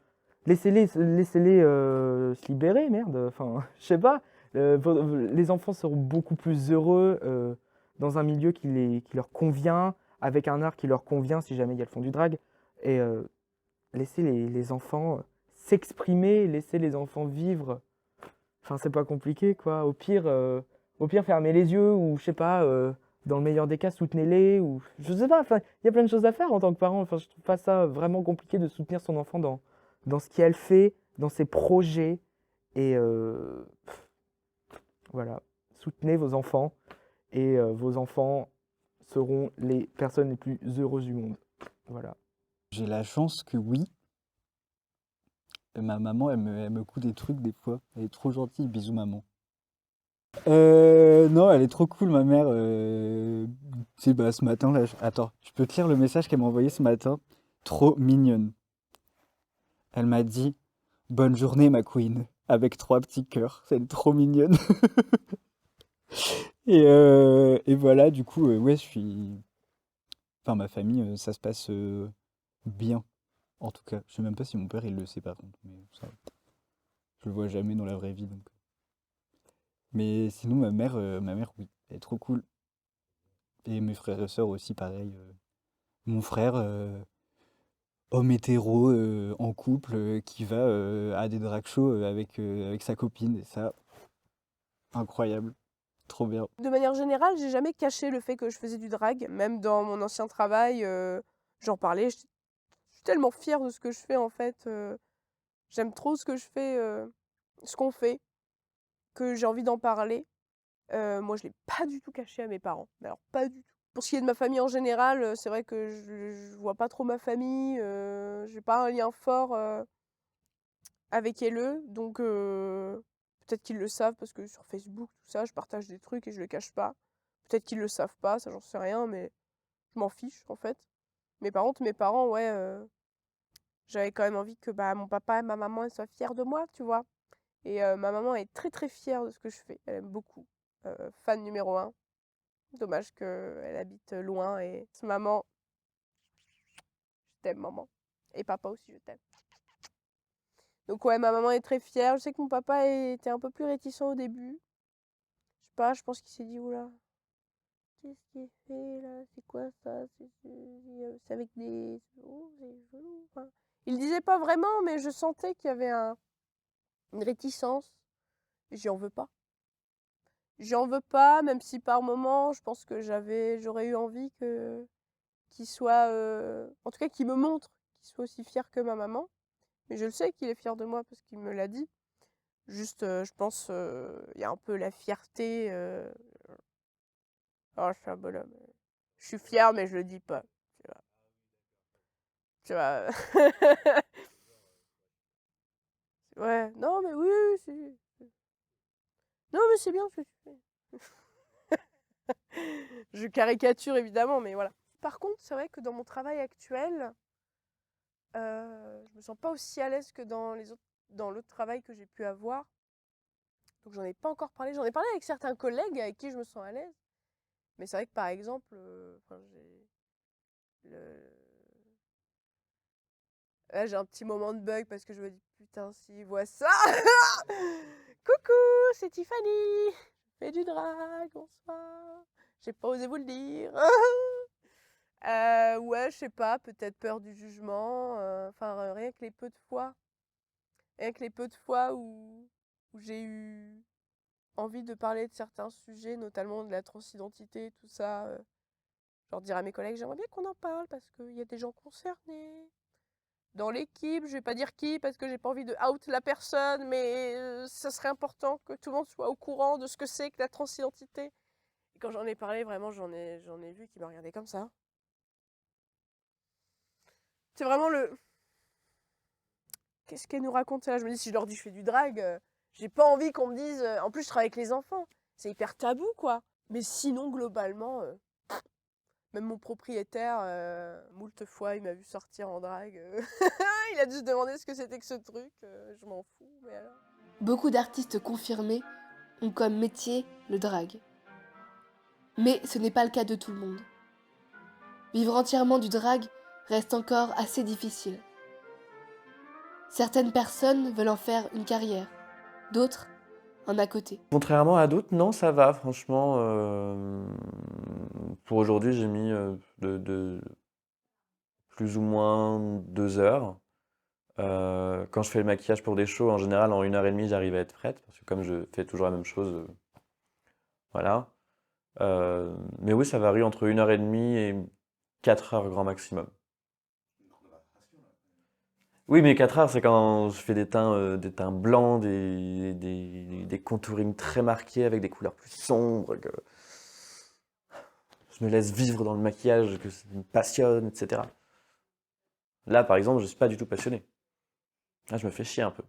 laissez-les se libérer, merde. Enfin, je sais pas. Les enfants seront beaucoup plus heureux dans un milieu qui leur convient, avec un art qui leur convient, si jamais elles font du drag. Et laissez les enfants s'exprimer, laissez les enfants vivre. Enfin, c'est pas compliqué, quoi. Au pire, fermez les yeux ou, je sais pas, dans le meilleur des cas, soutenez-les ou je sais pas. Enfin, il y a plein de choses à faire en tant que parent. Enfin, je trouve pas ça vraiment compliqué de soutenir son enfant dans ce qu'elle fait, dans ses projets. Et voilà, soutenez vos enfants et vos enfants seront les personnes les plus heureuses du monde. Voilà. J'ai la chance que oui, ma maman, elle me coud des trucs des fois. Elle est trop gentille, bisous maman. Non, elle est trop cool, ma mère. Tu sais, bah, ce matin, là, attends, je peux te lire le message qu'elle m'a envoyé ce matin. Trop mignonne. Elle m'a dit bonne journée, ma queen, avec 3 petits cœurs. C'est trop mignonne. Et voilà, du coup, ouais, je suis. Enfin, ma famille, ça se passe bien. En tout cas, je sais même pas si mon père il le sait par contre, mais ça, je le vois jamais dans la vraie vie donc. Mais sinon, ma mère, oui, elle est trop cool. Et mes frères et sœurs aussi, pareil. Mon frère, homme hétéro, en couple, qui va à des drag shows avec sa copine, et ça, incroyable, trop bien. De manière générale, j'ai jamais caché le fait que je faisais du drag. Même dans mon ancien travail, j'en parlais. Je suis tellement fière de ce que je fais en fait. J'aime trop ce que je fais, ce qu'on fait, que j'ai envie d'en parler. Moi, je l'ai pas du tout caché à mes parents. Mais alors, pas du tout. Pour ce qui est de ma famille en général, c'est vrai que je vois pas trop ma famille. J'ai pas un lien fort avec elle. Donc, peut-être qu'ils le savent parce que sur Facebook, tout ça, je partage des trucs et je le cache pas. Peut-être qu'ils le savent pas, ça j'en sais rien, mais je m'en fiche en fait. Mais par contre, mes parents, ouais, j'avais quand même envie que bah, mon papa et ma maman ils soient fiers de moi, tu vois. Et ma maman est très très fière de ce que je fais. Elle aime beaucoup. Fan numéro 1. Dommage qu'elle habite loin et maman, je t'aime maman. Et papa aussi, je t'aime. Donc ouais, ma maman est très fière. Je sais que mon papa était un peu plus réticent au début. Je sais pas, je pense qu'il s'est dit, oula, qu'est-ce qu'il fait là? C'est quoi ça? C'est avec des... Oh, c'est joli. Enfin, il le disait pas vraiment, mais je sentais qu'il y avait une réticence. J'y en veux pas. J'en veux pas, même si par moment, je pense que j'aurais eu envie qu'il soit, en tout cas qu'il me montre qu'il soit aussi fier que ma maman. Mais je le sais qu'il est fier de moi parce qu'il me l'a dit. Juste, je pense, il y a un peu la fierté. Oh, je suis un bonhomme. Je suis fière, mais je le dis pas. Tu vois. Ouais, non, mais oui, oui, c'est... Non, mais c'est bien ce que tu fais. Je caricature évidemment, mais voilà. par contre, c'est vrai que dans mon travail actuel, je me sens pas aussi à l'aise que dans l'autre travail que j'ai pu avoir. Donc j'en ai pas encore parlé. J'en ai parlé avec certains collègues avec qui je me sens à l'aise. Mais c'est vrai que par exemple, là, j'ai un petit moment de bug parce que je me dis putain, s'ils voient ça. Coucou, c'est Tiffany. Je fais du drag, bonsoir. J'ai pas osé vous le dire. Ouais, je sais pas, peut-être peur du jugement. Enfin, rien que les peu de fois où j'ai eu envie de parler de certains sujets, notamment de la transidentité, tout ça. Genre dire à mes collègues, j'aimerais bien qu'on en parle parce qu'il y a des gens concernés. Dans l'équipe, je vais pas dire qui parce que j'ai pas envie de out la personne, mais ça serait important que tout le monde soit au courant de ce que c'est que la transidentité. Et quand j'en ai parlé, vraiment, j'en ai vu qui m'a regardé comme ça. C'est vraiment le. Qu'est-ce qu'elle nous raconte ça? Je me dis, si je leur dis je fais du drag, j'ai pas envie qu'on me dise. En plus, je travaille avec les enfants. C'est hyper tabou, quoi. Mais sinon, globalement, même mon propriétaire, moult fois, il m'a vu sortir en drag. Il a dû se demander ce que c'était que ce truc. Je m'en fous, mais alors. Beaucoup d'artistes confirmés ont comme métier le drag. Mais ce n'est pas le cas de tout le monde. Vivre entièrement du drag reste encore assez difficile. Certaines personnes veulent en faire une carrière, d'autres en à côté. Contrairement à d'autres, non, ça va, franchement. Pour aujourd'hui, j'ai mis de plus ou moins 2 heures. Quand je fais le maquillage pour des shows, en général, en 1 heure et demie, j'arrive à être prête, parce que comme je fais toujours la même chose, voilà. Mais oui, ça varie entre 1 heure et demie et 4 heures grand maximum. Oui, mais 4 heures, c'est quand je fais des teints blancs, des contourings très marqués avec des couleurs plus sombres, que je me laisse vivre dans le maquillage, que ça me passionne, etc. Là, par exemple, je suis pas du tout passionné. Là, je me fais chier un peu.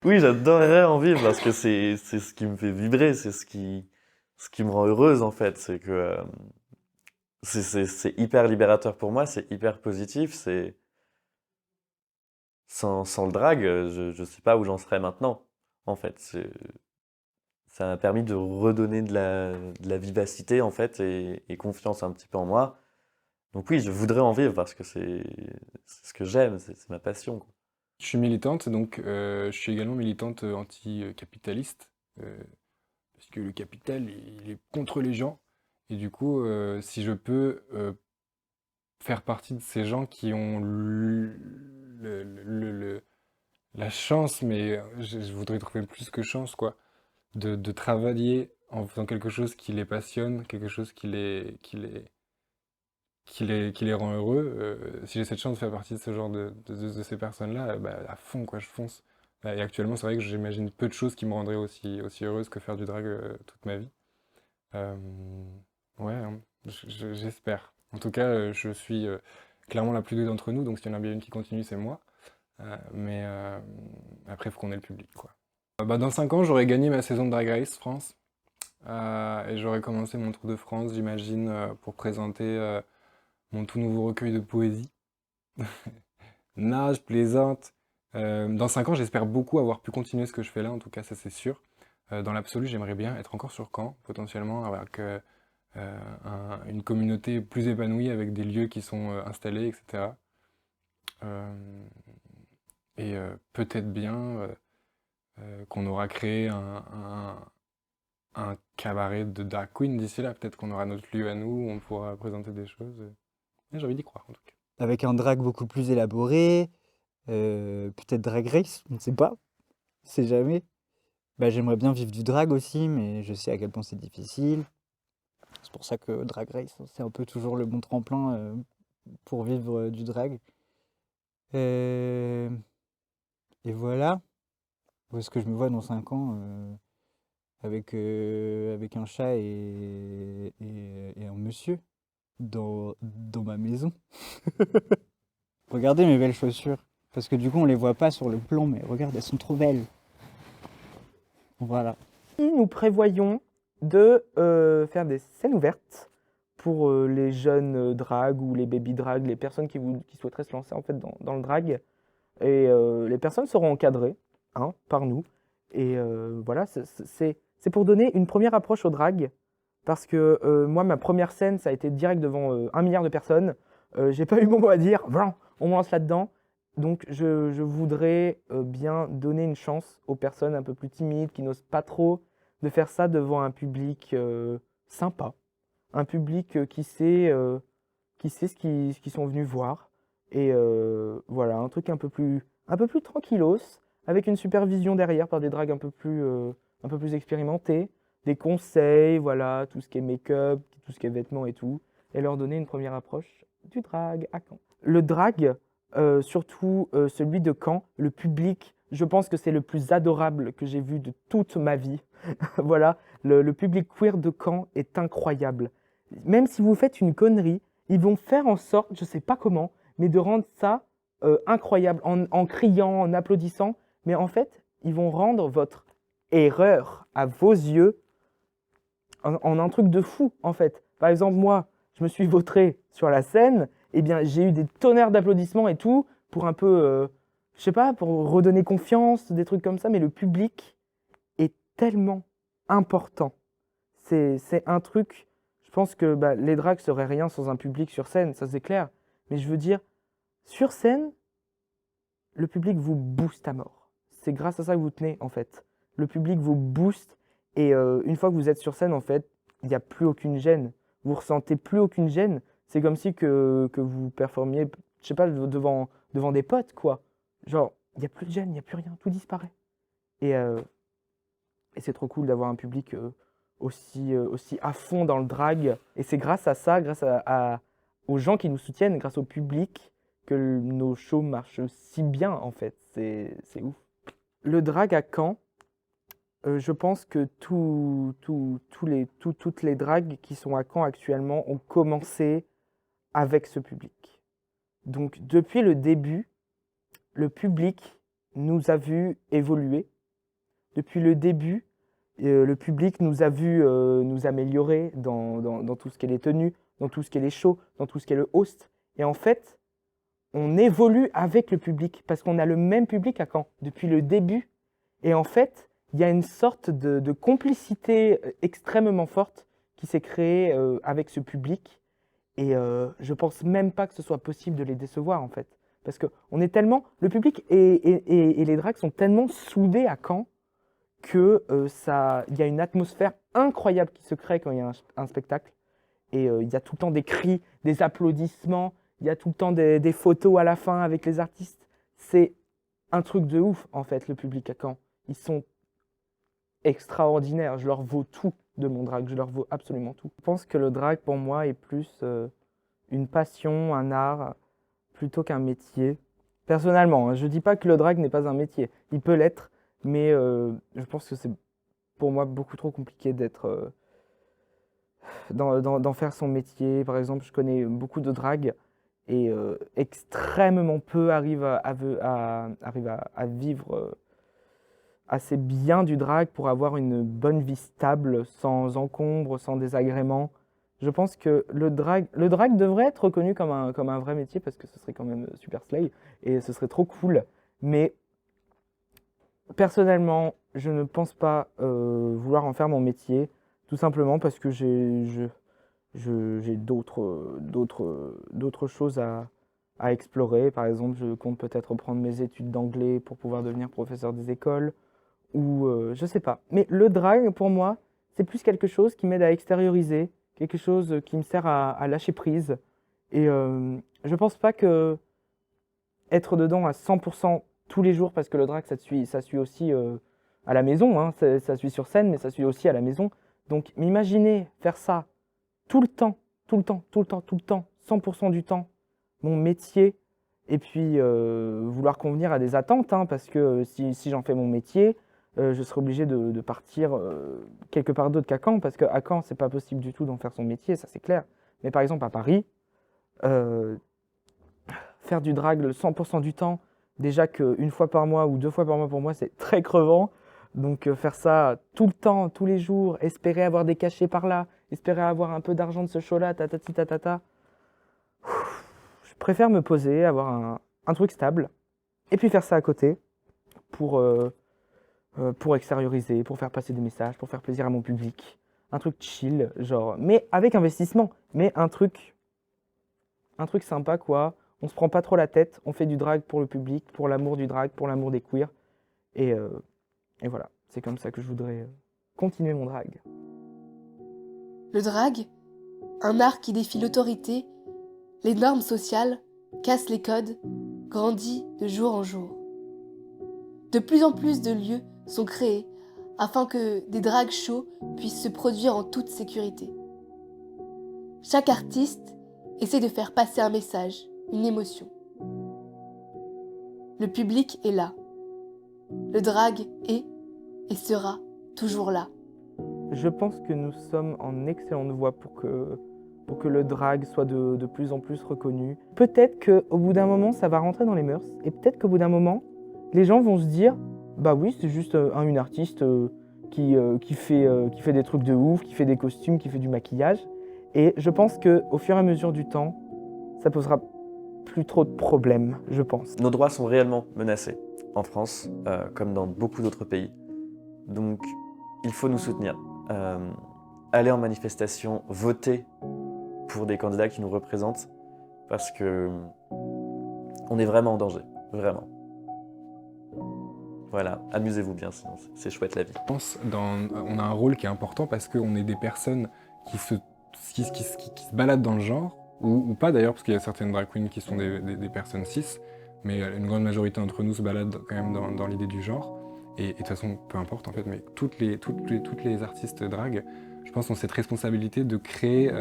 Oui, j'adorerais en vivre parce que c'est ce qui me fait vibrer, c'est ce qui me rend heureuse en fait. C'est que c'est hyper libérateur pour moi, c'est hyper positif. Sans le drag, je sais pas où j'en serais maintenant. En fait, ça m'a permis de redonner de la vivacité en fait et confiance un petit peu en moi. Donc oui, je voudrais en vivre parce que c'est ce que j'aime, c'est ma passion, quoi. Je suis militante, donc je suis également militante anticapitaliste, parce que le capital, il est contre les gens. Et du coup, si je peux faire partie de ces gens qui ont la chance, mais je voudrais trouver plus que chance, quoi, de travailler en faisant quelque chose qui les passionne, quelque chose qui les rend heureux. Si j'ai cette chance de faire partie de ce genre de ces personnes-là, bah, à fond, quoi, je fonce. Et actuellement, c'est vrai que j'imagine peu de choses qui me rendraient aussi heureuse que faire du drag toute ma vie. Euh, ouais, hein, j'espère. En tout cas, je suis clairement la plus douée d'entre nous, donc s'il y en a bien une qui continue, c'est moi. Mais après, il faut qu'on ait le public, quoi. Bah, dans 5 ans, j'aurai gagné ma saison de Drag Race France. Et j'aurai commencé mon tour de France, j'imagine, pour présenter mon tout nouveau recueil de poésie. Non, je plaisante. Dans 5 ans, j'espère beaucoup avoir pu continuer ce que je fais là, en tout cas, ça c'est sûr. Dans l'absolu, j'aimerais bien être encore sur Caen, potentiellement, avec une communauté plus épanouie, avec des lieux qui sont installés, etc. Et peut-être bien qu'on aura créé un cabaret de drag queen d'ici là. Peut-être qu'on aura notre lieu à nous, où on pourra présenter des choses. Mais j'ai envie d'y croire, en tout cas. Avec un drag beaucoup plus élaboré, peut-être Drag Race, on ne sait pas, on sait jamais. Bah, j'aimerais bien vivre du drag aussi, mais je sais à quel point c'est difficile. C'est pour ça que Drag Race, c'est un peu toujours le bon tremplin pour vivre du drag. Euh, Et voilà, où est-ce que je me vois dans 5 ans avec un chat et un monsieur dans ma maison. Regardez mes belles chaussures, parce que du coup on les voit pas sur le plan, mais regarde, elles sont trop belles. Voilà. Et nous prévoyons de faire des scènes ouvertes pour les jeunes drags ou les baby drags, les personnes qui souhaiteraient se lancer en fait dans le drag. Et les personnes seront encadrées par nous. Et voilà, c'est pour donner une première approche au drag. Parce que moi, ma première scène, ça a été direct devant 1 milliard de personnes. J'ai pas eu mon mot à dire. Voilà, on me lance là-dedans. Donc, je voudrais bien donner une chance aux personnes un peu plus timides, qui n'osent pas trop, de faire ça devant un public sympa. Un public qui sait ce qu'ils sont venus voir. Et voilà, un truc un peu plus tranquillos, avec une supervision derrière par des drags un peu plus expérimentés, des conseils, voilà, tout ce qui est make-up, tout ce qui est vêtements et tout, et leur donner une première approche du drag à Caen. Le drag, surtout celui de Caen, le public, je pense que c'est le plus adorable que j'ai vu de toute ma vie. Voilà, le public queer de Caen est incroyable. Même si vous faites une connerie, ils vont faire en sorte, je sais pas comment, mais de rendre ça incroyable, en criant, en applaudissant. Mais en fait, ils vont rendre votre erreur à vos yeux en un truc de fou, en fait. Par exemple, moi, je me suis vautré sur la scène, eh bien, j'ai eu des tonnerres d'applaudissements et tout, pour un peu, je sais pas, pour redonner confiance, des trucs comme ça, mais le public est tellement important. C'est un truc, je pense que les drags seraient rien sans un public sur scène, ça c'est clair. Mais je veux dire, sur scène, le public vous booste à mort. C'est grâce à ça que vous tenez, en fait. Le public vous booste et une fois que vous êtes sur scène, en fait, il n'y a plus aucune gêne. Vous ressentez plus aucune gêne. C'est comme si que vous performiez, je sais pas, devant des potes, quoi. Genre, il n'y a plus de gêne, il n'y a plus rien, tout disparaît. Et c'est trop cool d'avoir un public aussi à fond dans le drag. Et c'est grâce à ça, grâce aux gens qui nous soutiennent, grâce au public, que nos shows marchent si bien, en fait. C'est ouf. Le drag à Caen, je pense que toutes les drags qui sont à Caen actuellement ont commencé avec ce public. Donc, depuis le début, le public nous a vu évoluer. Depuis le début, le public nous a vu nous améliorer dans tout ce qui est les tenues, dans tout ce qui est les shows, dans tout ce qui est le host. Et en fait, on évolue avec le public parce qu'on a le même public à Caen depuis le début. Et en fait, il y a une sorte de complicité extrêmement forte qui s'est créée avec ce public. Et je pense même pas que ce soit possible de les décevoir en fait. Parce que on est tellement, le public et les drags sont tellement soudés à Caen que il y a une atmosphère incroyable qui se crée quand il y a un spectacle. Et il y a tout le temps des cris, des applaudissements, il y a tout le temps des photos à la fin avec les artistes. C'est un truc de ouf en fait, le public à Caen. Ils sont extraordinaires, je leur vaux tout de mon drag, je leur vaux absolument tout. Je pense que le drag pour moi est plus une passion, un art, plutôt qu'un métier. Personnellement, je ne dis pas que le drag n'est pas un métier, il peut l'être, mais je pense que c'est pour moi beaucoup trop compliqué d'être d'en faire son métier. Par exemple, je connais beaucoup de drags et extrêmement peu arrivent à vivre assez bien du drag pour avoir une bonne vie stable, sans encombre, sans désagrément. Je pense que le drag devrait être reconnu comme un vrai métier parce que ce serait quand même super slay et ce serait trop cool. Mais personnellement, je ne pense pas vouloir en faire mon métier, tout simplement parce que j'ai d'autres choses à explorer. Par exemple, je compte peut-être reprendre mes études d'anglais pour pouvoir devenir professeur des écoles. Ou je sais pas. Mais le drag, pour moi, c'est plus quelque chose qui m'aide à extérioriser, quelque chose qui me sert à lâcher prise. Et je pense pas que être dedans à 100% tous les jours, parce que le drag, ça suit aussi à la maison, hein, ça suit sur scène, mais ça suit aussi à la maison. Donc, m'imaginer faire ça tout le temps, 100% du temps, mon métier, et puis vouloir convenir à des attentes, hein, parce que si j'en fais mon métier, je serai obligé de partir quelque part d'autre qu'à Caen, parce qu'à Caen, c'est pas possible du tout d'en faire son métier, ça c'est clair. Mais par exemple à Paris, faire du drag le 100% du temps, déjà qu'une fois par mois ou 2 fois par mois pour moi, c'est très crevant. Donc faire ça tout le temps, tous les jours, espérer avoir des cachets par là, espérer avoir un peu d'argent de ce show-là, tatati tatata. Je préfère me poser, avoir un truc stable, et puis faire ça à côté pour extérioriser, pour faire passer des messages, pour faire plaisir à mon public. Un truc chill, genre, mais avec investissement, mais un truc sympa, quoi. On se prend pas trop la tête, on fait du drag pour le public, pour l'amour du drag, pour l'amour des queers. Et voilà, c'est comme ça que je voudrais continuer mon drag. Le drag, un art qui défie l'autorité, les normes sociales, casse les codes, grandit de jour en jour. De plus en plus de lieux sont créés afin que des drag shows puissent se produire en toute sécurité. Chaque artiste essaie de faire passer un message, une émotion. Le public est là. Le drag est et sera toujours là. Je pense que nous sommes en excellente voie pour que le drag soit de plus en plus reconnu. Peut-être qu'au bout d'un moment, ça va rentrer dans les mœurs. Et peut-être qu'au bout d'un moment, les gens vont se dire « Bah oui, c'est juste une artiste qui fait des trucs de ouf, qui fait des costumes, qui fait du maquillage. » Et je pense qu'au fur et à mesure du temps, ça posera plus trop de problèmes, je pense. Nos droits sont réellement menacés en France, comme dans beaucoup d'autres pays. Donc, il faut nous soutenir. Aller en manifestation, voter pour des candidats qui nous représentent, parce que on est vraiment en danger, vraiment. Voilà, amusez-vous bien, sinon c'est chouette la vie. Je pense on a un rôle qui est important parce qu'on est des personnes qui se baladent dans le genre, ou pas d'ailleurs, parce qu'il y a certaines drag queens qui sont des personnes cis, mais une grande majorité d'entre nous se baladent quand même dans l'idée du genre. Et de toute façon, peu importe en fait, mais toutes les artistes drag, je pense, ont cette responsabilité de créer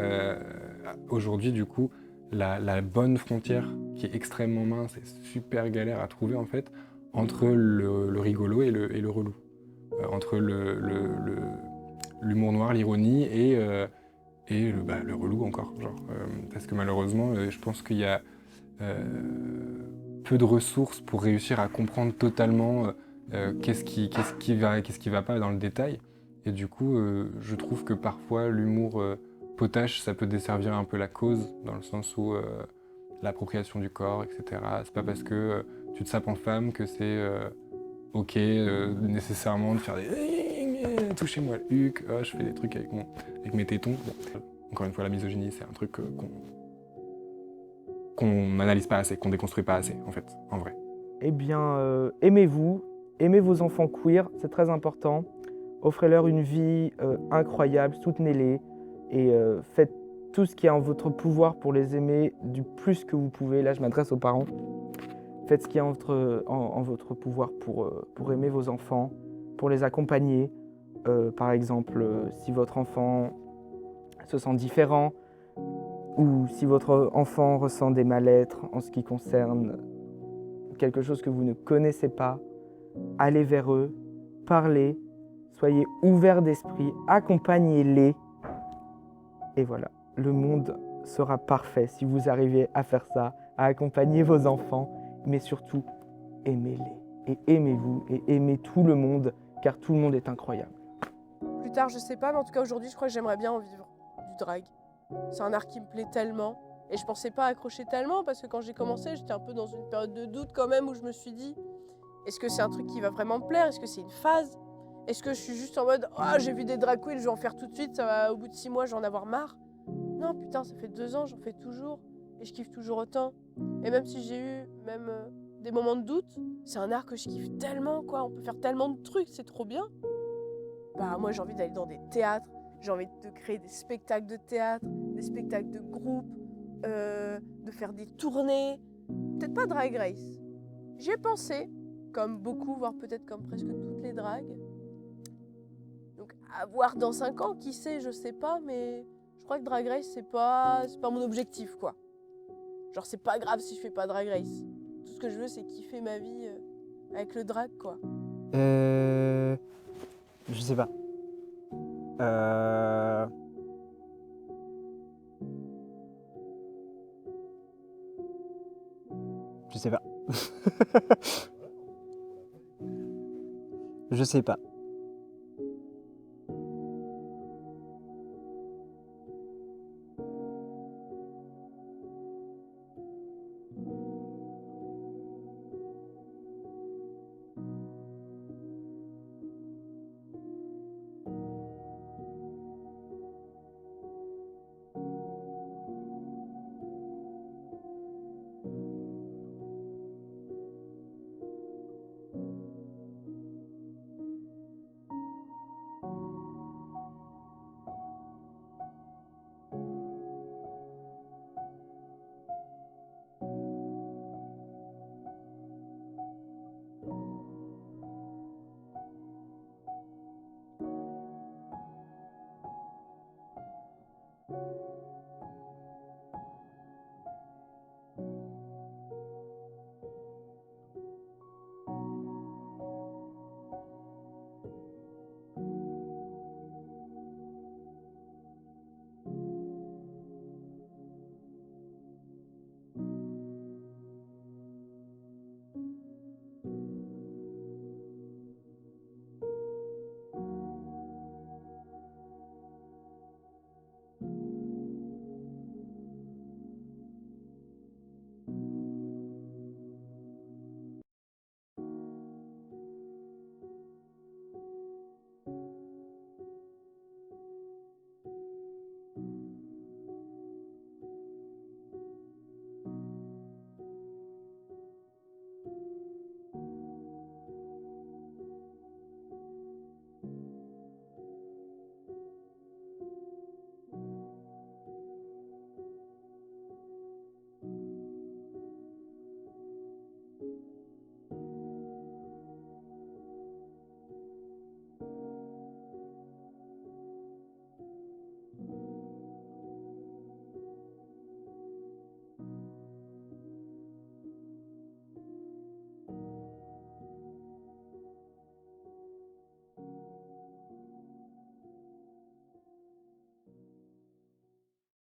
aujourd'hui du coup la bonne frontière qui est extrêmement mince et super galère à trouver en fait, entre le rigolo et le relou. Entre l'humour noir, l'ironie et le relou encore. Parce que malheureusement, je pense qu'il y a peu de ressources pour réussir à comprendre totalement qu'est-ce qui va pas dans le détail. Et du coup, je trouve que parfois l'humour potache, ça peut desservir un peu la cause, dans le sens où l'appropriation du corps, etc. C'est pas parce que tu te sapes en femme que c'est ok nécessairement de faire des touchez-moi le huc, je fais des trucs avec mes tétons. Bon. Encore une fois, la misogynie, c'est un truc qu'on n'analyse pas assez, qu'on déconstruit pas assez, en fait, en vrai. Eh bien, aimez-vous, aimez vos enfants queer, c'est très important. Offrez-leur une vie incroyable, soutenez-les et faites tout ce qui est en votre pouvoir pour les aimer du plus que vous pouvez. Là, je m'adresse aux parents. Faites ce qui est en votre pouvoir pour aimer vos enfants, pour les accompagner. Par exemple, si votre enfant se sent différent ou si votre enfant ressent des mal-être en ce qui concerne quelque chose que vous ne connaissez pas, allez vers eux, parlez, soyez ouverts d'esprit, accompagnez-les. Et voilà, le monde sera parfait si vous arrivez à faire ça, à accompagner vos enfants, mais surtout, aimez-les. Et aimez-vous, et aimez tout le monde, car tout le monde est incroyable. Plus tard, je sais pas, mais en tout cas aujourd'hui, je crois que j'aimerais bien en vivre du drag. C'est un art qui me plaît tellement. Et je pensais pas accrocher tellement parce que quand j'ai commencé, j'étais un peu dans une période de doute quand même où je me suis dit est-ce que c'est un truc qui va vraiment me plaire? Est-ce que c'est une phase? Est-ce que je suis juste en mode ah, j'ai vu des drag queens, je vais en faire tout de suite, ça va, au bout de 6 mois, je vais en avoir marre? Non, putain, ça fait 2 ans, j'en fais toujours et je kiffe toujours autant. Et même si j'ai eu des moments de doute, c'est un art que je kiffe tellement, quoi. On peut faire tellement de trucs, c'est trop bien. Bah, moi, j'ai envie d'aller dans des théâtres, j'ai envie de créer des spectacles de théâtre, des spectacles de groupe. De faire des tournées, peut-être pas Drag Race. J'y ai pensé, comme beaucoup, voire peut-être comme presque toutes les dragues. Donc à voir dans 5 ans, qui sait, je sais pas, mais je crois que Drag Race, c'est pas mon objectif, quoi. Genre c'est pas grave si je fais pas Drag Race. Tout ce que je veux, c'est kiffer ma vie avec le drag, quoi. Je sais pas. Je sais pas. Je sais pas.